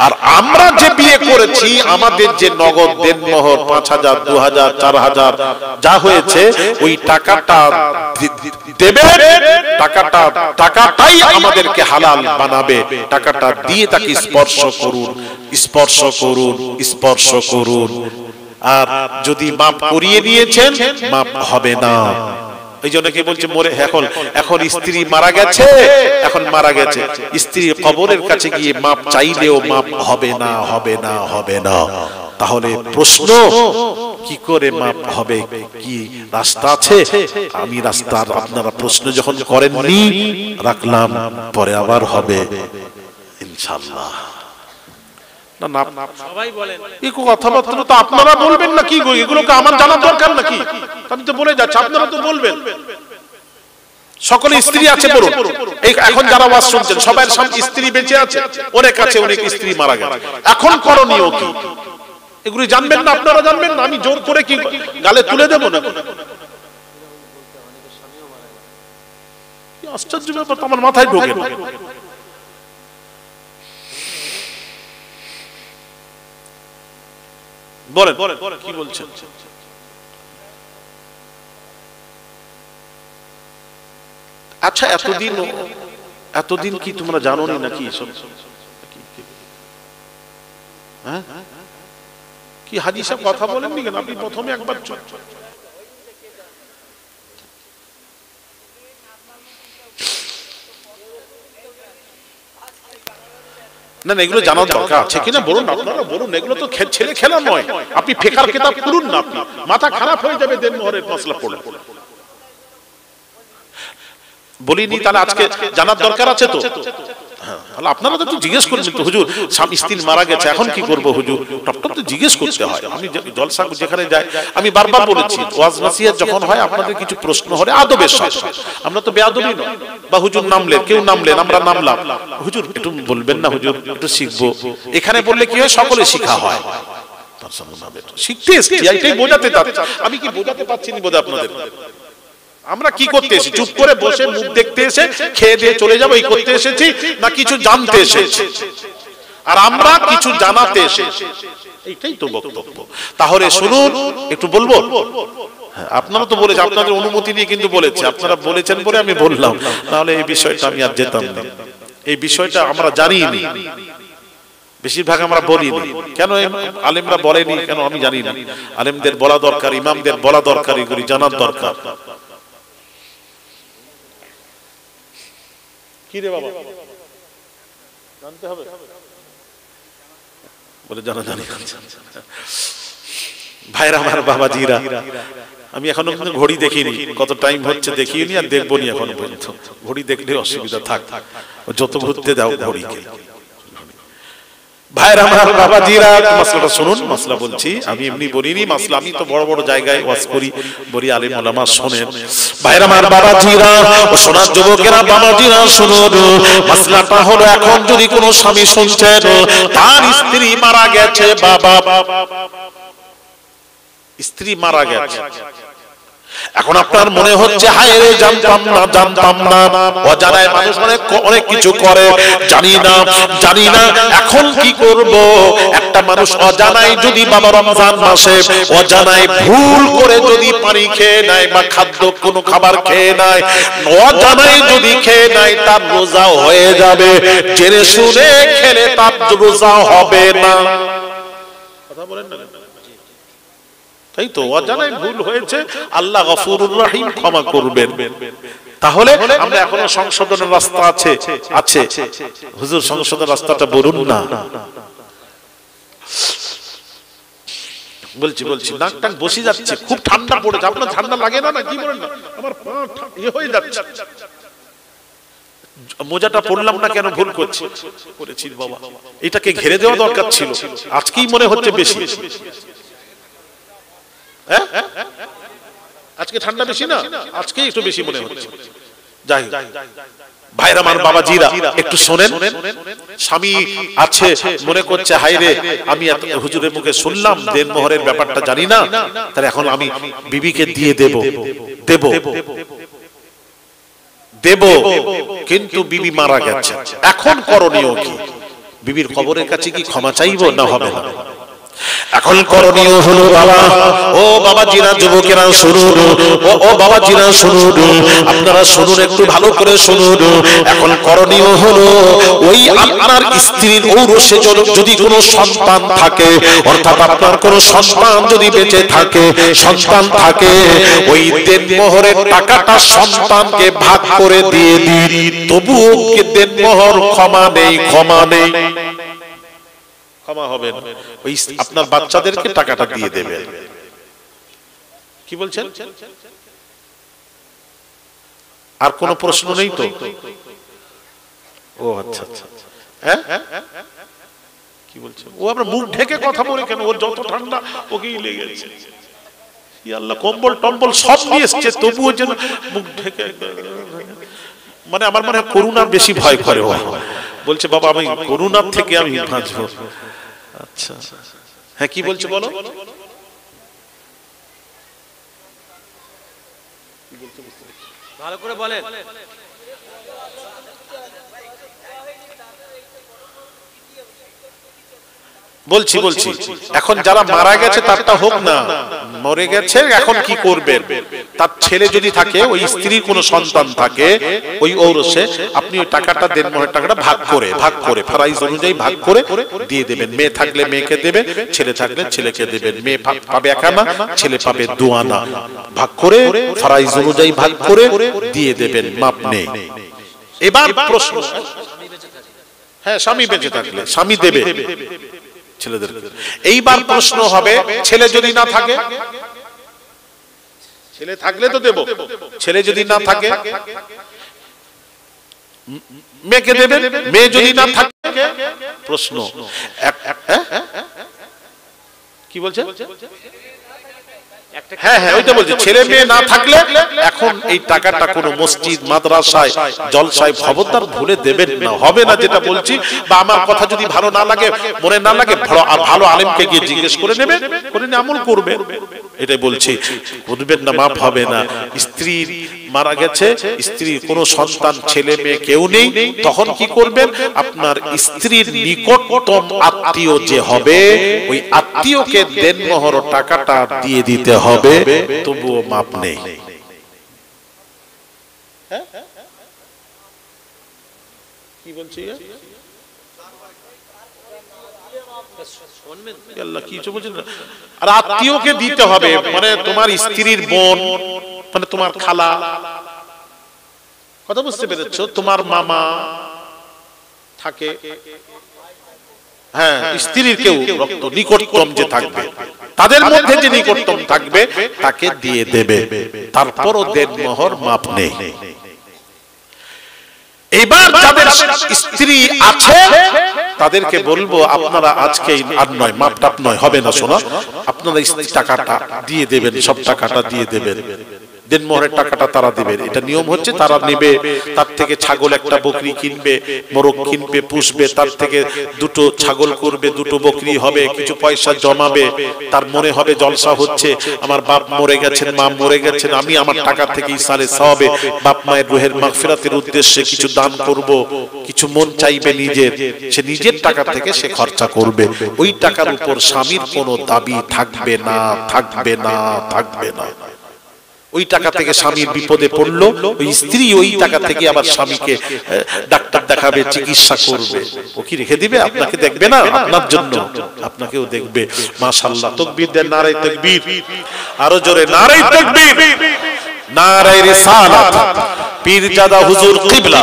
[SPEAKER 1] আর আমরা যে বিয়ে করেছি আমাদের যে নগদ দেনমোহর 5000, 2000, 4000 যা হয়েছে ওই টাকাটা দেবে, টাকাটাই আমাদেরকে হালাল বানাবে। টাকাটা দিয়ে তাকে স্পর্শ করুন। আর যদি মাপ করিয়ে দিয়েছেন মাপ হবে না। এই জন্য কি বলছে মরে এখন স্ত্রী মারা গেছে, স্ত্রীর কবরের কাছে গিয়ে মাপ চাইলেও মাপ হবে না। তাহলে প্রশ্ন কি করে মাপ হবে? কি রাস্তা আছে? আমি রাস্তার আপনারা প্রশ্ন যখন করেননি রাখলাম, পরে আবার হবে ইনশাআল্লাহ। সবাই বলেন এই কথাবার্তা তো আপনারা বলবেন না কি গো? এগুলোকে আমার জানা দরকার নাকি? আমি তো বলে যাচ্ছি, আপনারা তো বলবেন। সকলে স্ত্রী আছে বলুন। এখন যারা ওয়াজ শুনছেন সবার সামনে স্ত্রী বেঁচে আছে, অনেক আছে, অনেক স্ত্রী মারা গেছে। এখন করণীয় কি এগুলো জানবেন না? আপনারা জানবেন না? আমি জোর করে কি গালে তুলে দেব না? আশ্চর্য ব্যাপার, তো আমার মাথায় ঢোকে না। বলেন কি বলছেন? আচ্ছা এতদিন কি তোমরা জানো নাকি? কি হাজি সাহেব কথা বলেননি কেন? আপনি প্রথমে একবার না এগুলো জানার দরকার আছে কিনা বলুন, আপনারা বলুন। এগুলো তো ছেলে খেলা নয়। আপনি ফিকার কিতাব পড়ুন না, আপনি মাথা খারাপ হয়ে যাবে দেনমোহরের মশলা পড়লে। বলিনি তাহলে আজকে জানার দরকার আছে তো? তাহলে আপনারা তো জিজ্ঞেস করবেন তো, হুজুর স্বামী স্ত্রী মারা গেছে এখন কি করবো হুজুর? টপ তো জিজ্ঞেস করতে হয়। আমি জলসা যেখানে যাই আমি বারবার বলেছি, ওয়াজ নসিহত যখন হয় আপনাদের কিছু প্রশ্ন হলে আদবের সাথে, আমরা তো বেয়াদবি নয়। বা হুজুর নামলেন, কেউ নামলেন, আমরা নামলাম, হুজুর একটু বলবেন না হুজুর, একটু শিখবো। এখানে বললে কি হয়, সকলে শিখা হয়। শিখতে এসেছি এটাই বোঝাতে চাচ্ছি। আমি কি বোঝাতে পারছি না বোধ আপনাদের? আমরা কি করতে এসেছি? চুপ করে বসে মুখ দেখতে এসে খেয়ে দিয়ে চলে যাবো এই করতে এসেছি, না কিছু জানতে এসেছি? আর আমরা কিছু জানাতে এসেছি, এইটাই তো বক্তব্য। তাহলে শুনুন, একটু বলবো। আপনারা তো বলেছেন, আপনাদের অনুমতি নিয়ে কিন্তু বলেছে, আপনারা বলেছেন বলে আমি বললাম, নাহলে এই বিষয়টা আমি আর যেতাম না। এই বিষয়টা আমরা জানিনি, বেশিরভাগ আমরা বলি না কেন, আলেমরা বলেনি কেন আমি জানি না। আলেমদের বলা দরকার, ইমামদের বলা দরকার, এগুলি জানার দরকার। কি রে বাবা জানতে হবে বলে জানাজানি। ভাইরা আমার, বাবাজিরা, আমি এখনো কিন্তু ঘড়ি দেখিনি, কত টাইম হচ্ছে দেখিনি আর দেখবো নি এখনো পর্যন্ত। ঘড়ি দেখলে অসুবিধা থাক, যত ঘুরতে দাও ঘড়িকে। ভাইরা আমার, বাবাজিরা, মাসলাটা শুনুন। মাসলা বলছি, আমি এমনি বলিনি মাসলা, আমি তো বড় বড় জায়গায় ওয়াজ করি, বলি আলেম ওলামা শোনেন। ভাইরা আমার, বাবাজিরা ও সোনার যুবকেরা, বাবাজিরা শুনুন। মাসলাটা হলো, এখন যদি কোনো স্বামী শুনছেন তার স্ত্রী মারা গেছে, বাবা স্ত্রী মারা গেছে, এখন আপনার মনে হচ্ছে হায় রে জানতাম না, অজানায় মানুষ অনেক কিছু করে, জানি না এখন কি করব। একটা মানুষ অজানায় যদি বাবা রমজান মাসে অজানায় ভুল করে যদি পানি খেয়ে নেয় বা কোনো খাবার খেয়ে নেয়, অজানায় যদি খেয়ে নেয় তার রোজা হয়ে যাবে, জেনে শুনে খেলে তার রোজা হবে না। কথা বলেন না, তাই তো? অজানায় ভুল হয়েছে, আল্লাহ গফুরুর রহিম, ক্ষমা করবেন। তাহলে আমরা এখনো সংশোধনের রাস্তা আছে। হুজুর সংশোধনের রাস্তাটা বলুন না। বলছি নাক টাক বসে যাচ্ছে, খুব ঠান্ডা পড়েছে। আপনার ঠান্ডা লাগে না? কি বলেন না, আমার পা হয়ে যাচ্ছে। মোজাটা পড়লাম না কেন, ভুল করেছি বাবা, এটাকে ঘিরে দেওয়া দরকার ছিল। আজকেই মনে হচ্ছে বেশি, আজকে ঠান্ডা বেশি না, আজকে একটু বেশি মনে হচ্ছে। যাই ভাইরা আমার, বাবাজিরা, একটু শোনেন। স্বামী আছে, মনে করছে হায় রে আমি হুজুরের মুখে শুনলাম দেনমোহরের ব্যাপারটা জানি না, তাহলে এখন আমি বিবিকে দিয়ে দেব, কিন্তু বিবি মারা গেছে, এখন করণীয় কি? বিবির কবরের কাছে কি ক্ষমা চাইবো না হবে না? এখন করণীয় হলো, বাবা ও বাবাজিরা, যুবকেরা শুনুন, ও বাবাজিরা শুনুন, আপনারা শুনুন, একটু ভালো করে শুনুন। এখন করণীয় হলো, ওই আপনার স্ত্রীর ঔরসে যদি কোনো সন্তান থাকে, অর্থাৎ আপনার কোনো সন্তান যদি বেঁচে থাকে, সন্তান থাকে, ওই দেনমোহরের টাকাটা সন্তানকে ভাগ করে দিয়ে দিন। তবুও দেনমোহর ক্ষমা নেই, ক্ষমা হবে না। ওই আপনার বাচ্চাদেরকে টাকাটা দিয়ে দেবেন। কি বলছেন? আর কোনো প্রশ্ন নেই তো? ও আচ্ছা, হ্যাঁ, কি বলছেন? ও আমরা মুখ ঢেকে কথা বলে কেন? ওর যত ঠান্ডা ওকেই লেগেছে। আল্লাহ কম্বল টম্বল সব নিয়ে এসছে, তবুও যেন মুখ ঢেকে, মানে আমার মনে হয় করুণার বেশি ভয় করে। ও বলছে বাবা আমি করুণার থেকে আমি বাঁচবো। আচ্ছা, হ্যাঁ, কি বলছো বলো? ভালো করে বলেন। বলছি এখন যারা মারা গেছে তারটা হোক না, মরে গেছে, এখন কি করবেন? তার ছেলে যদি থাকে, ওই স্ত্রীর কোনো সন্তান থাকে, ওই ঔরসে আপনি ওই টাকাটা দেনমোহরের টাকাটা ভাগ করে ফরাইজ অনুযায়ী ভাগ করে দিয়ে দেবেন। মেয়ে থাকলে মেয়েকে দেবেন, ছেলে থাকলে ছেলেকে দেবেন। মেয়ে পাবে 1 আনা, ছেলে পাবে 2 আনা, ভাগ করে ফরাইজ অনুযায়ী ভাগ করে দিয়ে দেবেন, মাপ নেই। এবার প্রশ্ন, হ্যাঁ, স্বামী বেঁচে থাকলে স্বামী দেবে ছেলেদের। এইবার প্রশ্ন হবে, ছেলে যদি না থাকে? ছেলে থাকলে তো দেব, ছেলে যদি না থাকে মেয়েকে দেবেন। মেয়ে যদি না থাকে, প্রশ্ন কি বলছে? হ্যাঁ, ওইটা বলছে, ছেলে মেয়ে না থাকলে এখন এই টাকাটা কোনো মসজিদ, মাদ্রাসায়, জলসায় খবরদার ভুলে দেবেন না, হবে না। যেটা বলছি, বা আমার কথা যদি ভালো না লাগে, মনে না লাগে, ভালো আলেমকে গিয়ে জিজ্ঞেস করে নেবেন, করে নিয়ে আমল করবেন। এটাই বলছি, বুঝবেন না, মাপ হবে না। স্ত্রী মারা গেছে, স্ত্রীর কোনো সন্তান, ছেলে মেয়ে কেউ নেই, তখন কি করবেন? আপনার স্ত্রীর নিকটতম আত্মীয় যে হবে, ওই আত্মীয়কে দেনমোহর টাকাটা দিয়ে দিতে হবে, তবুও মাপ নেই। কি বলছি? আল্লাহ কি বলছেন, আর আত্মীয়কে দিতে হবে, মানে তোমার স্ত্রীর বোন, মানে তোমার খালা, কথা বুঝতে পেরেছো, তোমার মামা থাকে, হ্যাঁ স্ত্রীর কেউ রক্ত নিকটতম যে থাকবে, তাদের মধ্যে যে নিকটতম থাকবে তাকে দিয়ে দেবে, তারপরও দেনমোহর মাপ নেই। এবার যাদের স্ত্রী আছে তাদেরকে বলবো আপনারা আজকে আর নয়, মাপ টাপ নয়, হবে না, শোনো আপনারা টাকাটা দিয়ে দেবেন, সব টাকাটা দিয়ে দেবেন, দেনমোহরের টাকাটা তারা দিবেন। এটা নিয়ম হচ্ছে তারা নেবে, তার থেকে ছাগল একটা বকরি কিনবে, মোরগ কিনবে, পুষবে, তার থেকে দুটো ছাগল করবে, দুটো বকরি হবে, কিছু পয়সা জমাবে, তার মনে হবে জলসা হচ্ছে, আমার বাপ মরে গেছেন, মা মরে গেছেন, আমি আমার টাকা থেকে ইসালে সওয়াবে বাপ মায়ের রুহের মাগফিরাতের উদ্দেশ্যে কিছু দান করব, কিছু মন চাইবে নিজের, সে নিজের টাকা থেকে সে খরচা করবে। ওই টাকার উপর স্বামীর কোনো দাবি থাকবে না, থাকবে না, থাকবে না। ওই টাকা থেকে স্বামীর বিপদে পড়লো, ওই স্ত্রী ওই টাকা থেকে আবার স্বামীকে ডাক্তার দেখাবে, চিকিৎসা করবে, ও কি রেখে দিবে? আপনাকে দেখবে না? আপনার জন্য আপনাকেও দেখবে। মাশাআল্লাহ, তাকবীর দেন, নারায়ে তাকবীর, আরো জোরে নারায়ে তাকবীর, নারায়ে রিসালাত, পীরজাদা হুজুর কিবলা।